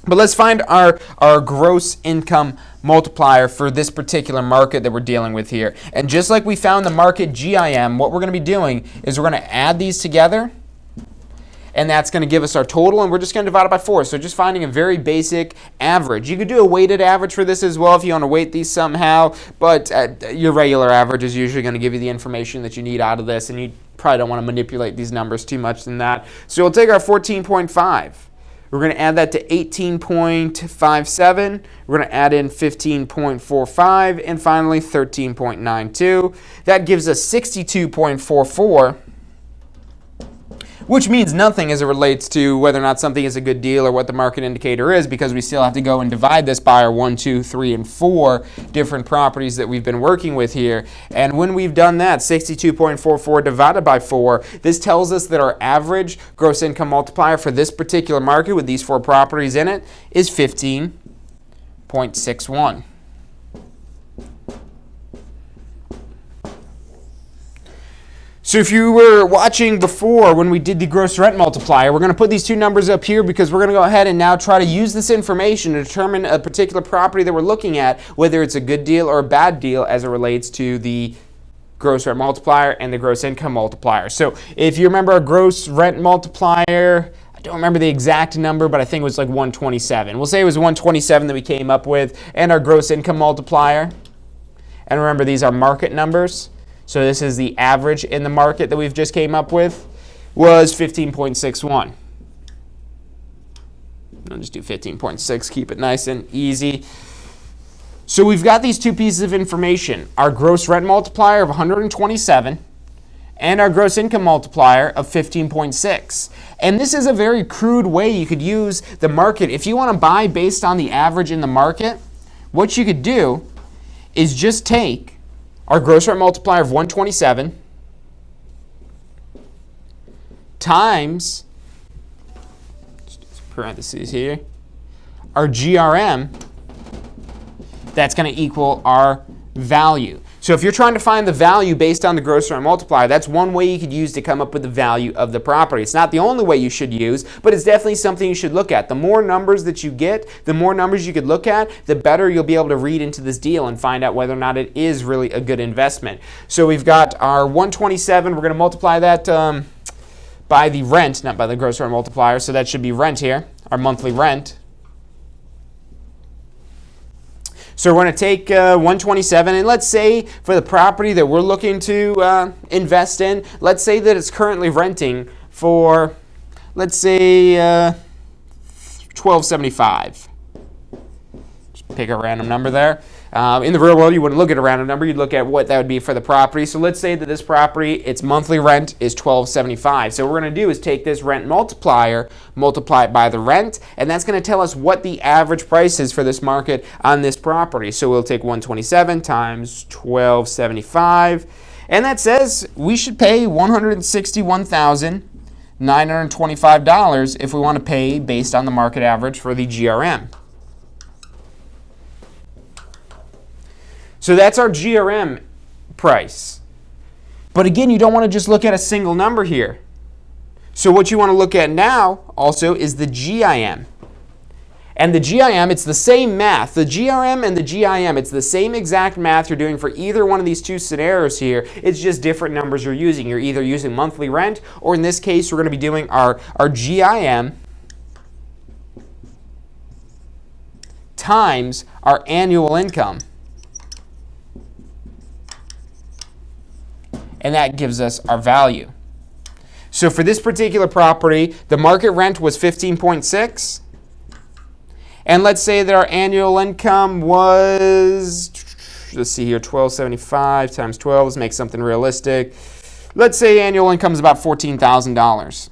But let's find our gross income multiplier for this particular market that we're dealing with here. And just like we found the market GIM, what we're going to be doing is we're going to add these together, and that's going to give us our total, and we're just going to divide it by 4. So just finding a very basic average. You could do a weighted average for this as well if you want to weight these somehow, but your regular average is usually going to give you the information that you need out of this, and you probably don't want to manipulate these numbers too much than that. So we'll take our 14.5. We're going to add that to 18.57. We're going to add in 15.45, and finally 13.92. That gives us 62.44, which means nothing as it relates to whether or not something is a good deal or what the market indicator is, because we still have to go and divide this by our 1, 2, 3, and 4 different properties that we've been working with here. And when we've done that, 62.44 divided by 4, this tells us that our average gross income multiplier for this particular market with these 4 properties in it is 15.61. So if you were watching before when we did the gross rent multiplier, we're going to put these two numbers up here because we're going to go ahead and now try to use this information to determine a particular property that we're looking at, whether it's a good deal or a bad deal as it relates to the gross rent multiplier and the gross income multiplier. So if you remember our gross rent multiplier, I don't remember the exact number, but I think it was like 127. We'll say it was 127 that we came up with, and our gross income multiplier. And remember, these are market numbers. So this is the average in the market that we've just came up with, was 15.61. I'll just do 15.6, keep it nice and easy. So we've got these two pieces of information, our gross rent multiplier of 127 and our gross income multiplier of 15.6. And this is a very crude way you could use the market. If you want to buy based on the average in the market, what you could do is just take our gross rent multiplier of 127 times, parentheses here, our GRM, that's going to equal our value. So if you're trying to find the value based on the gross rent multiplier, that's one way you could use to come up with the value of the property. It's not the only way you should use, but it's definitely something you should look at. The more numbers that you get, the more numbers you could look at, the better you'll be able to read into this deal and find out whether or not it is really a good investment. So we've got our 127. We're going to multiply that by the rent, not by the gross rent multiplier. So that should be rent here, our monthly rent. So we're going to take 127, and let's say for the property that we're looking to invest in, let's say that it's currently renting for, let's say, $12.75. Just pick a random number there. In the real world, you wouldn't look at a random number. You'd look at what that would be for the property. So let's say that this property, its monthly rent is $12.75. So what we're going to do is take this rent multiplier, multiply it by the rent, and that's going to tell us what the average price is for this market on this property. So we'll take 127 times $12.75, and that says we should pay $161,925 if we want to pay based on the market average for the GRM. So that's our GRM price. But again, you don't want to just look at a single number here. So what you want to look at now also is the GIM. And the GIM, it's the same math. The GRM and the GIM, it's the same exact math you're doing for either one of these two scenarios here. It's just different numbers you're using. You're either using monthly rent, or in this case, we're going to be doing our GIM times our annual income. And that gives us our value. So for this particular property, the market rent was 15.6. And let's say that our annual income was, let's see here, 1275 times 12. Let's make something realistic. Let's say annual income is about $14,000.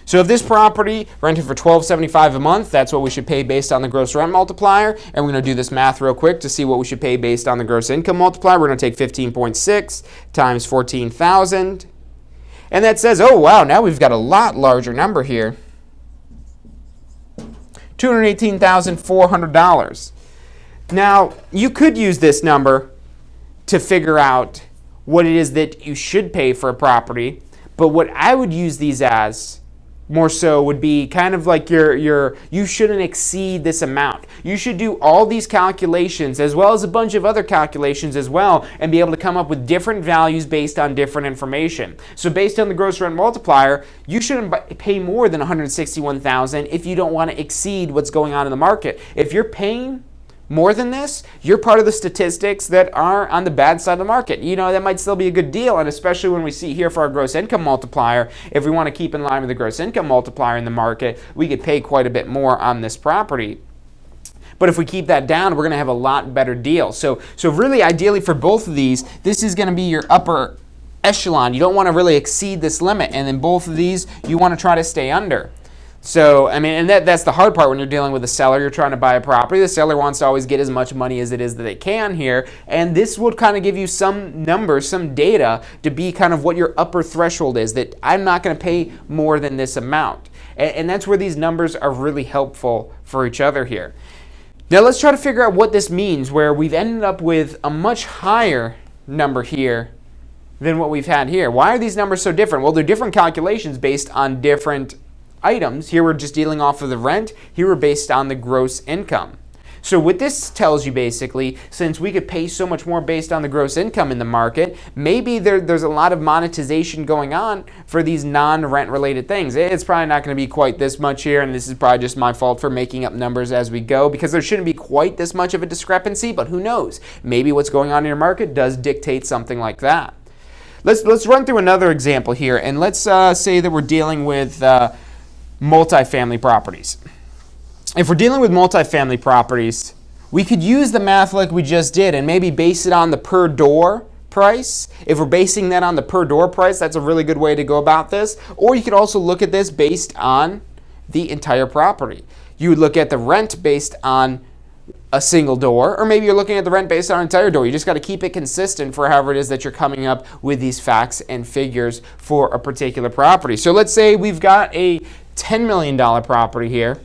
So if this property rented for $12.75 a month, that's what we should pay based on the gross rent multiplier. And we're going to do this math real quick to see what we should pay based on the gross income multiplier. We're going to take 15.6 times 14,000. And that says, oh wow, now we've got a lot larger number here. $218,400. Now, you could use this number to figure out what it is that you should pay for a property. But what I would use these as more so would be kind of like you shouldn't exceed this amount. You should do all these calculations as well as a bunch of other calculations as well and be able to come up with different values based on different information. So based on the gross rent multiplier, you shouldn't pay more than $161,000 if you don't want to exceed what's going on in the market. If you're paying more than this, you're part of the statistics that are on the bad side of the market. You know, that might still be a good deal, and especially when we see here for our gross income multiplier, if we want to keep in line with the gross income multiplier in the market, we could pay quite a bit more on this property. But if we keep that down, we're going to have a lot better deal. So really, ideally for both of these, this is going to be your upper echelon. You don't want to really exceed this limit, and then both of these, you want to try to stay under. So, I mean, and that's the hard part when you're dealing with a seller. You're trying to buy a property. The seller wants to always get as much money as it is that they can here. And this would kind of give you some numbers, some data to be kind of what your upper threshold is, that I'm not going to pay more than this amount. And that's where these numbers are really helpful for each other here. Now, let's try to figure out what this means, where we've ended up with a much higher number here than what we've had here. Why are these numbers so different? Well, they're different calculations based on different items. Here we're just dealing off of the rent. Here we're based on the gross income. So what this tells you basically, since we could pay so much more based on the gross income in the market, maybe there's a lot of monetization going on for these non-rent related things. It's probably not going to be quite this much here, and this is probably just my fault for making up numbers as we go, because there shouldn't be quite this much of a discrepancy, but who knows? Maybe what's going on in your market does dictate something like that. Let's run through another example here, and let's say that we're dealing with multifamily properties. If we're dealing with multifamily properties, we could use the math like we just did and maybe base it on the per door price. If we're basing that on the per door price, that's a really good way to go about this. Or you could also look at this based on the entire property. You would look at the rent based on a single door, or maybe you're looking at the rent based on an entire door. You just got to keep it consistent for however it is that you're coming up with these facts and figures for a particular property. So let's say we've got a $10 million property here.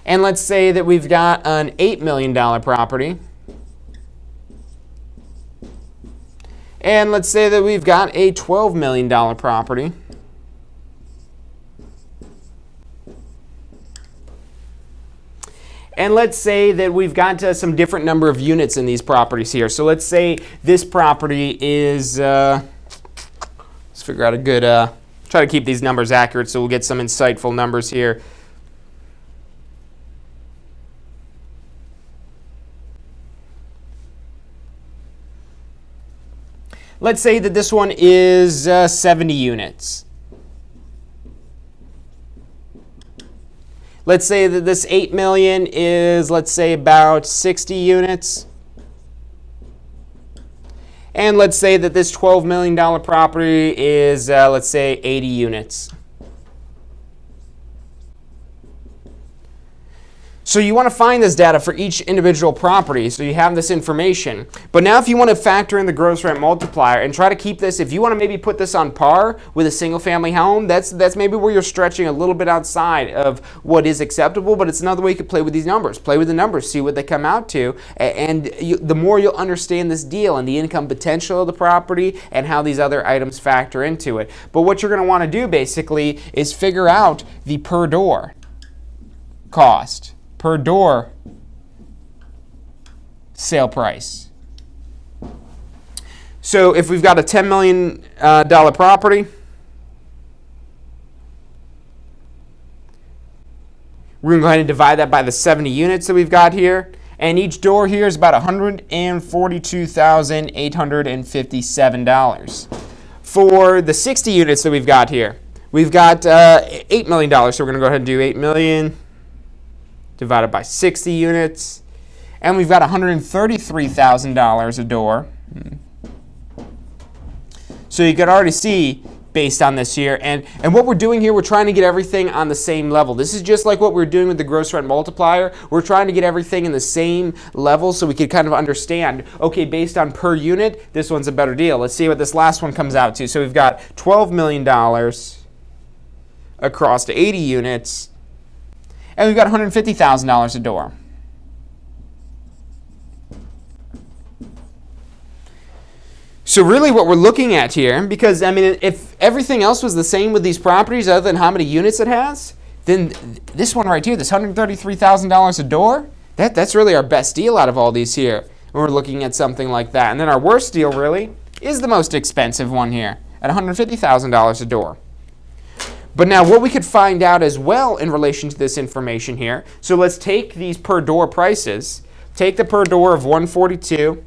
And let's say that we've got an $8 million property. And let's say that we've got a $12 million property. And let's say that we've got some different number of units in these properties here. So let's say this property is, let's figure out a good, try to keep these numbers accurate so we'll get some insightful numbers here. Let's say that this one is 70 units. Let's say that this 8 million is, let's say, about 60 units. And let's say that this $12 million property is, let's say, 80 units. So you want to find this data for each individual property, so you have this information. But now if you want to factor in the gross rent multiplier and try to keep this, if you want to maybe put this on par with a single family home, that's maybe where you're stretching a little bit outside of what is acceptable, but it's another way you could play with these numbers. Play with the numbers, see what they come out to, and the more you'll understand this deal and the income potential of the property and how these other items factor into it. But what you're going to want to do basically is figure out the per door cost. Per door sale price. So if we've got a $10 million property, we're going to go ahead and divide that by the 70 units that we've got here. And each door here is about $142,857. For the 60 units that we've got here, we've got $8 million. So we're going to go ahead and do 8 million divided by 60 units, and we've got $133,000 a door. So you can already see based on this here, and what we're doing here, we're trying to get everything on the same level. This is just like what we're doing with the gross rent multiplier. We're trying to get everything in the same level so we can kind of understand, okay, based on per unit, this one's a better deal. Let's see what this last one comes out to. So we've got $12 million across to 80 units, and we've got $150,000 a door. So really what we're looking at here, because I mean, if everything else was the same with these properties other than how many units it has, then this one right here, this $133,000 a door, that's really our best deal out of all these here. When we're looking at something like that. And then our worst deal really is the most expensive one here at $150,000 a door. But now what we could find out as well in relation to this information here, so let's take these per door prices, take the per door of $142,857,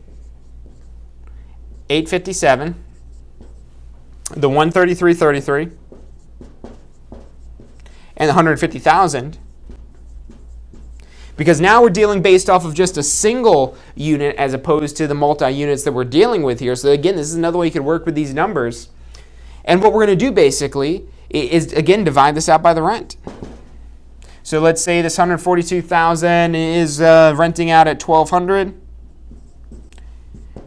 the $133,33, and the $150,000, because now we're dealing based off of just a single unit as opposed to the multi-units that we're dealing with here. So again, this is another way you could work with these numbers. And what we're going to do basically is, again, divide this out by the rent. So let's say this $142,000 is renting out at $1,200.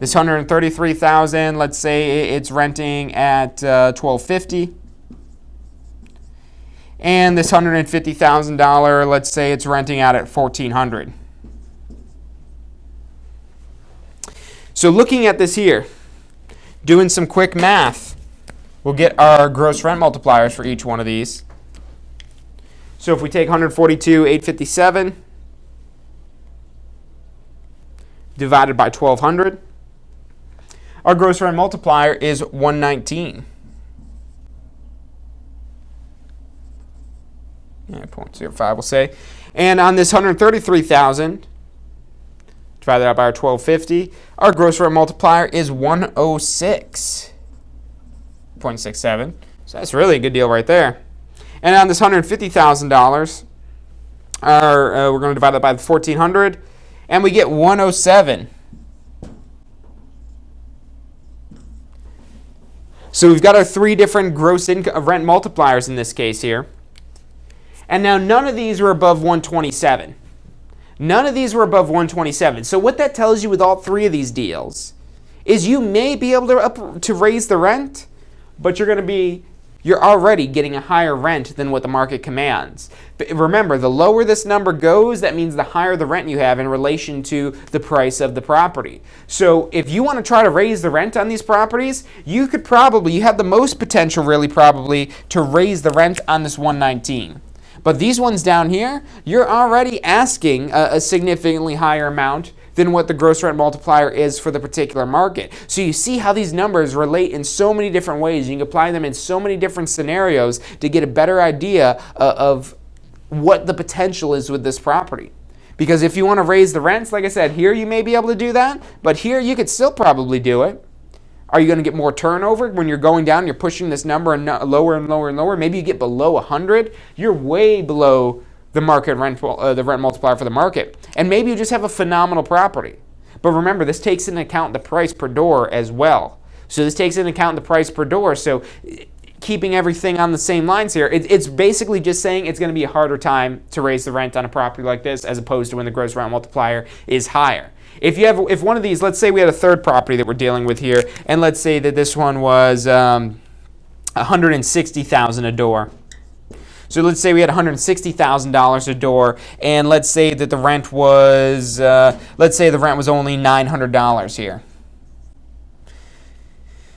This $133,000, let's say it's renting at $1,250. And this $150,000, let's say it's renting out at $1,400. So looking at this here, doing some quick math, we'll get our gross rent multipliers for each one of these. So if we take $142,857 divided by $1,200, our gross rent multiplier is $119. 0.05 we'll say. And on this $133,000 divided out by our $1,250, our gross rent multiplier is 106.67. So that's really a good deal right there. And on this $150,000, we're going to divide that by the $1,400, and we get 107. So we've got our three different gross income rent multipliers in this case here. And now none of these were above 127. None of these were above 127. So what that tells you with all three of these deals is you may be able to raise the rent, but you're already getting a higher rent than what the market commands. But remember, the lower this number goes, that means the higher the rent you have in relation to the price of the property. So if you want to try to raise the rent on these properties, you have the most potential really probably to raise the rent on this 119. But these ones down here, you're already asking a significantly higher amount than what the gross rent multiplier is for the particular market. So you see how these numbers relate in so many different ways. You can apply them in so many different scenarios to get a better idea of what the potential is with this property. Because if you want to raise the rents, like I said, here you may be able to do that, but here you could still probably do it. Are you going to get more turnover when you're going down, you're pushing this number lower and lower and lower? Maybe you get below 100. You're way below the market rent, the rent multiplier for the market. And maybe you just have a phenomenal property. But remember, this takes into account the price per door as well. So this takes into account the price per door. So keeping everything on the same lines here, it's basically just saying it's going to be a harder time to raise the rent on a property like this as opposed to when the gross rent multiplier is higher. If one of these, let's say we had a third property that we're dealing with here, and let's say that this one was $160,000 a door. So let's say we had $160,000 a door, and let's say that the rent was, only $900 here.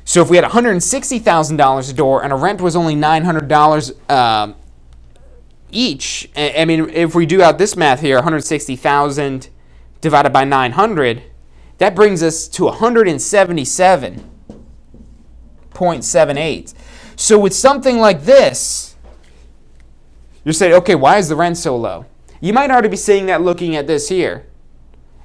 So if we had $160,000 a door and a rent was only $900 each, I mean, if we do out this math here, $160,000 divided by 900, that brings us to 177.78. So with something like this, you're saying, okay, why is the rent so low? You might already be saying that looking at this here.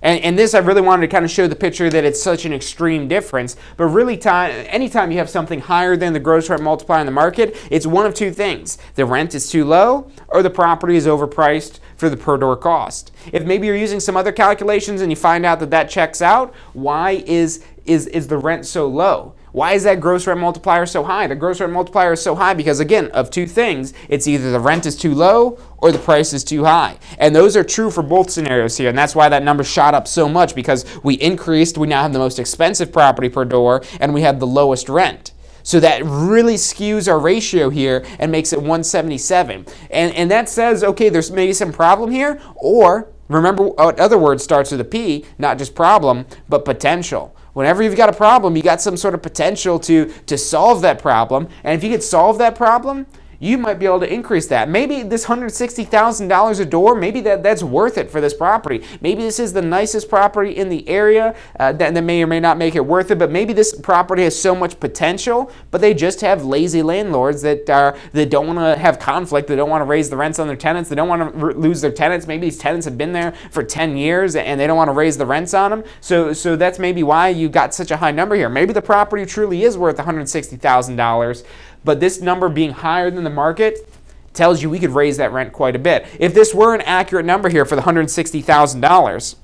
And this, I really wanted to kind of show the picture that it's such an extreme difference. But really, anytime you have something higher than the gross rent multiplier in the market, it's one of two things. The rent is too low, or the property is overpriced for the per door cost. If maybe you're using some other calculations and you find out that that checks out, why is the rent so low? Why is that gross rent multiplier so high? The gross rent multiplier is so high because, again, of two things. It's either the rent is too low or the price is too high. And those are true for both scenarios here. And that's why that number shot up so much, because we now have the most expensive property per door and we have the lowest rent. So that really skews our ratio here and makes it 177. And that says, okay, there's maybe some problem here, or remember, other word starts with a P, not just problem, but potential. Whenever you've got a problem, you got some sort of potential to solve that problem. And if you could solve that problem, you might be able to increase that. Maybe this $160,000 a door, maybe that's worth it for this property. Maybe this is the nicest property in the area that may or may not make it worth it, but maybe this property has so much potential, but they just have lazy landlords that don't want to have conflict, they don't want to raise the rents on their tenants, they don't want to lose their tenants. Maybe these tenants have been there for 10 years and they don't want to raise the rents on them. So that's maybe why you got such a high number here. Maybe the property truly is worth $160,000. But this number being higher than the market tells you we could raise that rent quite a bit. If this were an accurate number here for the $160,000,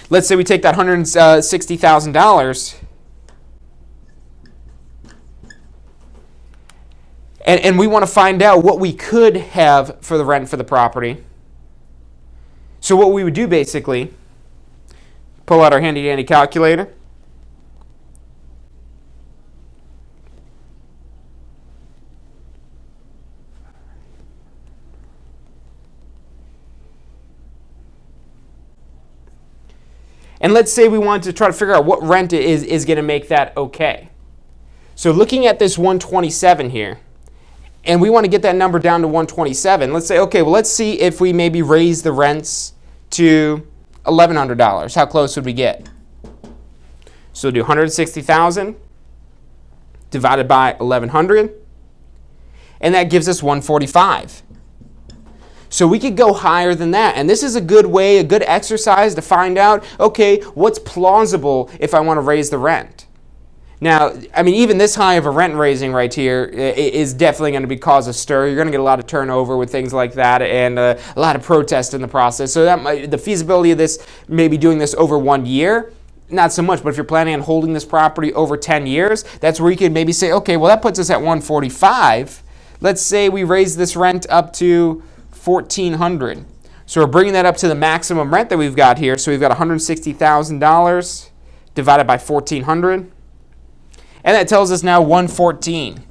let's say we take that $160,000 and we want to find out what we could have for the rent for the property. So what we would do basically, pull out our handy dandy calculator. And let's say we want to try to figure out what rent is going to make that okay. So looking at this 127 here, and we want to get that number down to 127. Let's say, okay, well, let's see if we maybe raise the rents to $1,100. How close would we get? So we'll do 160,000 divided by 1,100, and that gives us 145. So we could go higher than that. And this is a good way, a good exercise to find out, okay, what's plausible if I want to raise the rent? Now, I mean, even this high of a rent raising right here is definitely going to cause a stir. You're going to get a lot of turnover with things like that and a lot of protest in the process. So the feasibility of this, maybe doing this over 1 year, not so much. But if you're planning on holding this property over 10 years, that's where you could maybe say, okay, well, that puts us at 145. Let's say we raise this rent up to $1,400. So we're bringing that up to the maximum rent that we've got here. So we've got $160,000 divided by 1,400. And that tells us now 114.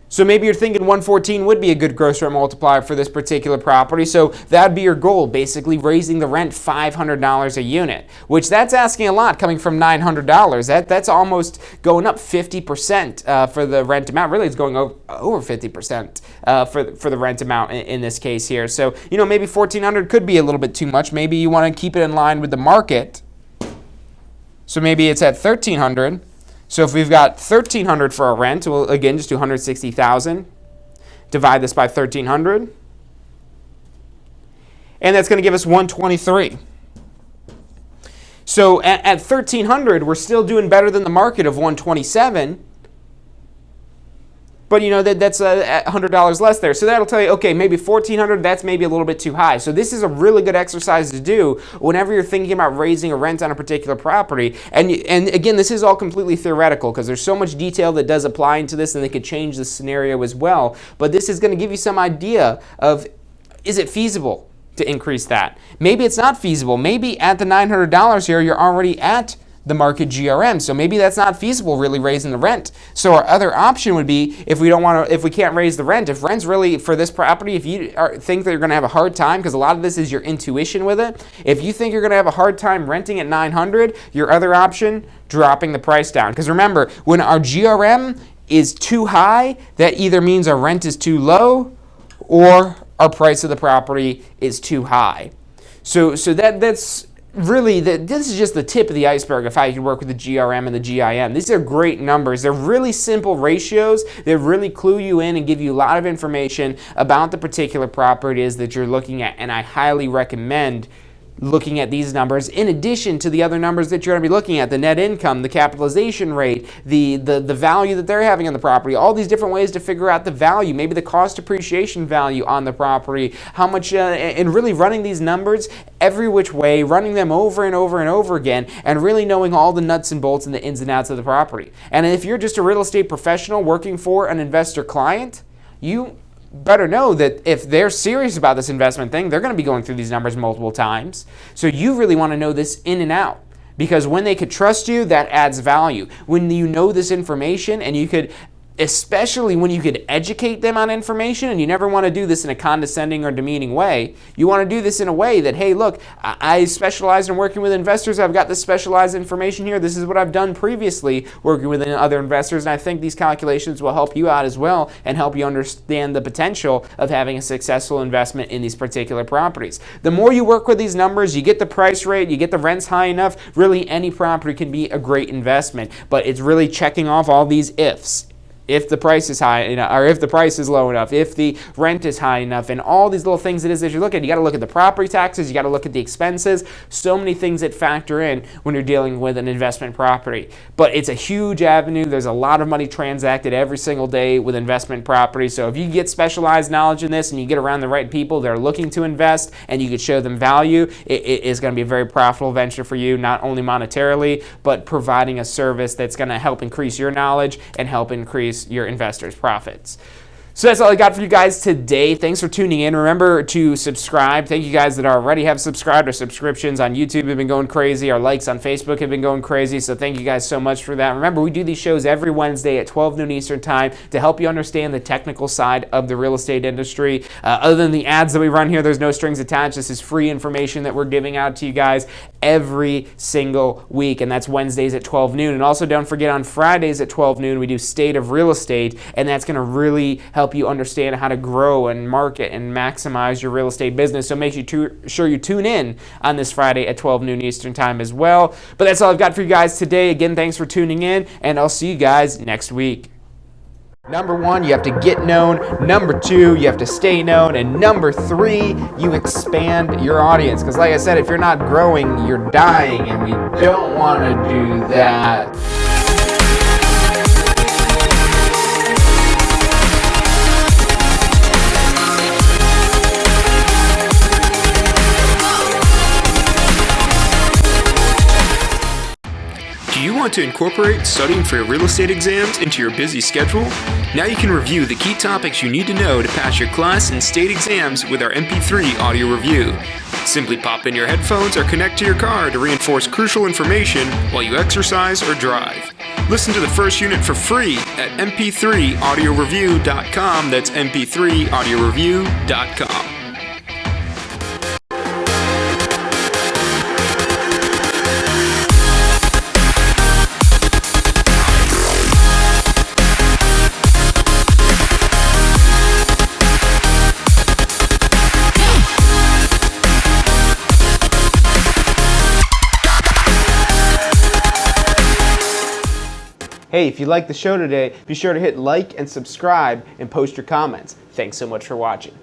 So maybe you're thinking 114 would be a good gross rent multiplier for this particular property. So that would be your goal, basically raising the rent $500 a unit, which that's asking a lot coming from $900. That's almost going up 50% for the rent amount. Really, it's going over 50% for the rent amount in this case here. So, maybe 1,400 could be a little bit too much. Maybe you want to keep it in line with the market. So maybe it's at 1,300. So if we've got 1,300 for our rent, we'll again just do 160,000. Divide this by 1,300. And that's going to give us 123. So at 1,300, we're still doing better than the market of 127. But that's $100 less there. So that'll tell you, okay, maybe 1,400, that's maybe a little bit too high. So this is a really good exercise to do whenever you're thinking about raising a rent on a particular property. And again, this is all completely theoretical because there's so much detail that does apply into this and they could change the scenario as well. But this is going to give you some idea of, is it feasible to increase that? Maybe it's not feasible. Maybe at the $900 here, you're already at the market GRM. So maybe that's not feasible, really raising the rent. So our other option would be, if we can't raise the rent, if rent's really for this property, if you think that you're going to have a hard time, because a lot of this is your intuition with it, if you think you're going to have a hard time renting at 900, your other option, dropping the price down. Because remember, when our GRM is too high, that either means our rent is too low or our price of the property is too high. So that's really, this is just the tip of the iceberg of how you can work with the GRM and the GIM. These are great numbers. They're really simple ratios that really clue you in and give you a lot of information about the particular properties that you're looking at. And I highly recommend looking at these numbers in addition to the other numbers that you're going to be looking at, the net income, the capitalization rate, the value that they're having on the property, all these different ways to figure out the value, maybe the cost appreciation value on the property, how much, and really running these numbers every which way, running them over and over and over again, and really knowing all the nuts and bolts and the ins and outs of the property. And if you're just a real estate professional working for an investor client, you better know that if they're serious about this investment thing, they're going to be going through these numbers multiple times. So you really want to know this in and out, because when they could trust you, that adds value. When you know this information and you could especially when you could educate them on information, and you never want to do this in a condescending or demeaning way. You want to do this in a way that, hey, look, I specialize in working with investors. I've got this specialized information here. This is what I've done previously working with other investors, and I think these calculations will help you out as well and help you understand the potential of having a successful investment in these particular properties. The more you work with these numbers, you get the price rate, you get the rents high enough, really any property can be a great investment, but it's really checking off all these ifs. If the price is high, or if the price is low enough, if the rent is high enough, and all these little things it is that you look at. You got to look at the property taxes, you got to look at the expenses, so many things that factor in when you're dealing with an investment property. But it's a huge avenue. There's a lot of money transacted every single day with investment property. So if you get specialized knowledge in this and you get around the right people that are looking to invest and you could show them value, it is going to be a very profitable venture for you, not only monetarily, but providing a service that's going to help increase your knowledge and help increase your investors' profits. So that's all I got for you guys today. Thanks for tuning in. Remember to subscribe. Thank you guys that already have subscribed. Our subscriptions on YouTube have been going crazy. Our likes on Facebook have been going crazy. So thank you guys so much for that. Remember, we do these shows every Wednesday at 12 noon Eastern Time to help you understand the technical side of the real estate industry. Other than the ads that we run here, there's no strings attached. This is free information that we're giving out to you guys every single week, and that's Wednesdays at 12 noon. And also don't forget, on Fridays at 12 noon, we do State of Real Estate, and that's going to really help you understand how to grow and market and maximize your real estate business. So make sure you tune in on this Friday at 12 noon Eastern Time as well. But that's all I've got for you guys today. Again, thanks for tuning in, and I'll see you guys next week. Number 1, you have to get known. Number 2, you have to stay known. And number 3, you expand your audience. Because like I said, if you're not growing, you're dying, and we don't want to do that. Do you want to incorporate studying for your real estate exams into your busy schedule? Now you can review the key topics you need to know to pass your class and state exams with our MP3 audio review. Simply pop in your headphones or connect to your car to reinforce crucial information while you exercise or drive. Listen to the first unit for free at mp3audioreview.com. That's mp3audioreview.com. Hey, if you liked the show today, be sure to hit like and subscribe and post your comments. Thanks so much for watching.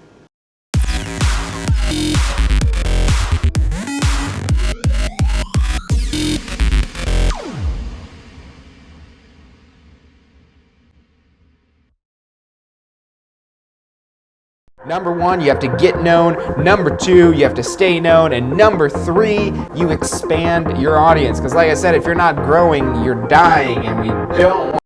Number 1, you have to get known. Number 2, you have to stay known. And number 3, you expand your audience. Because like I said, if you're not growing, you're dying, and we don't want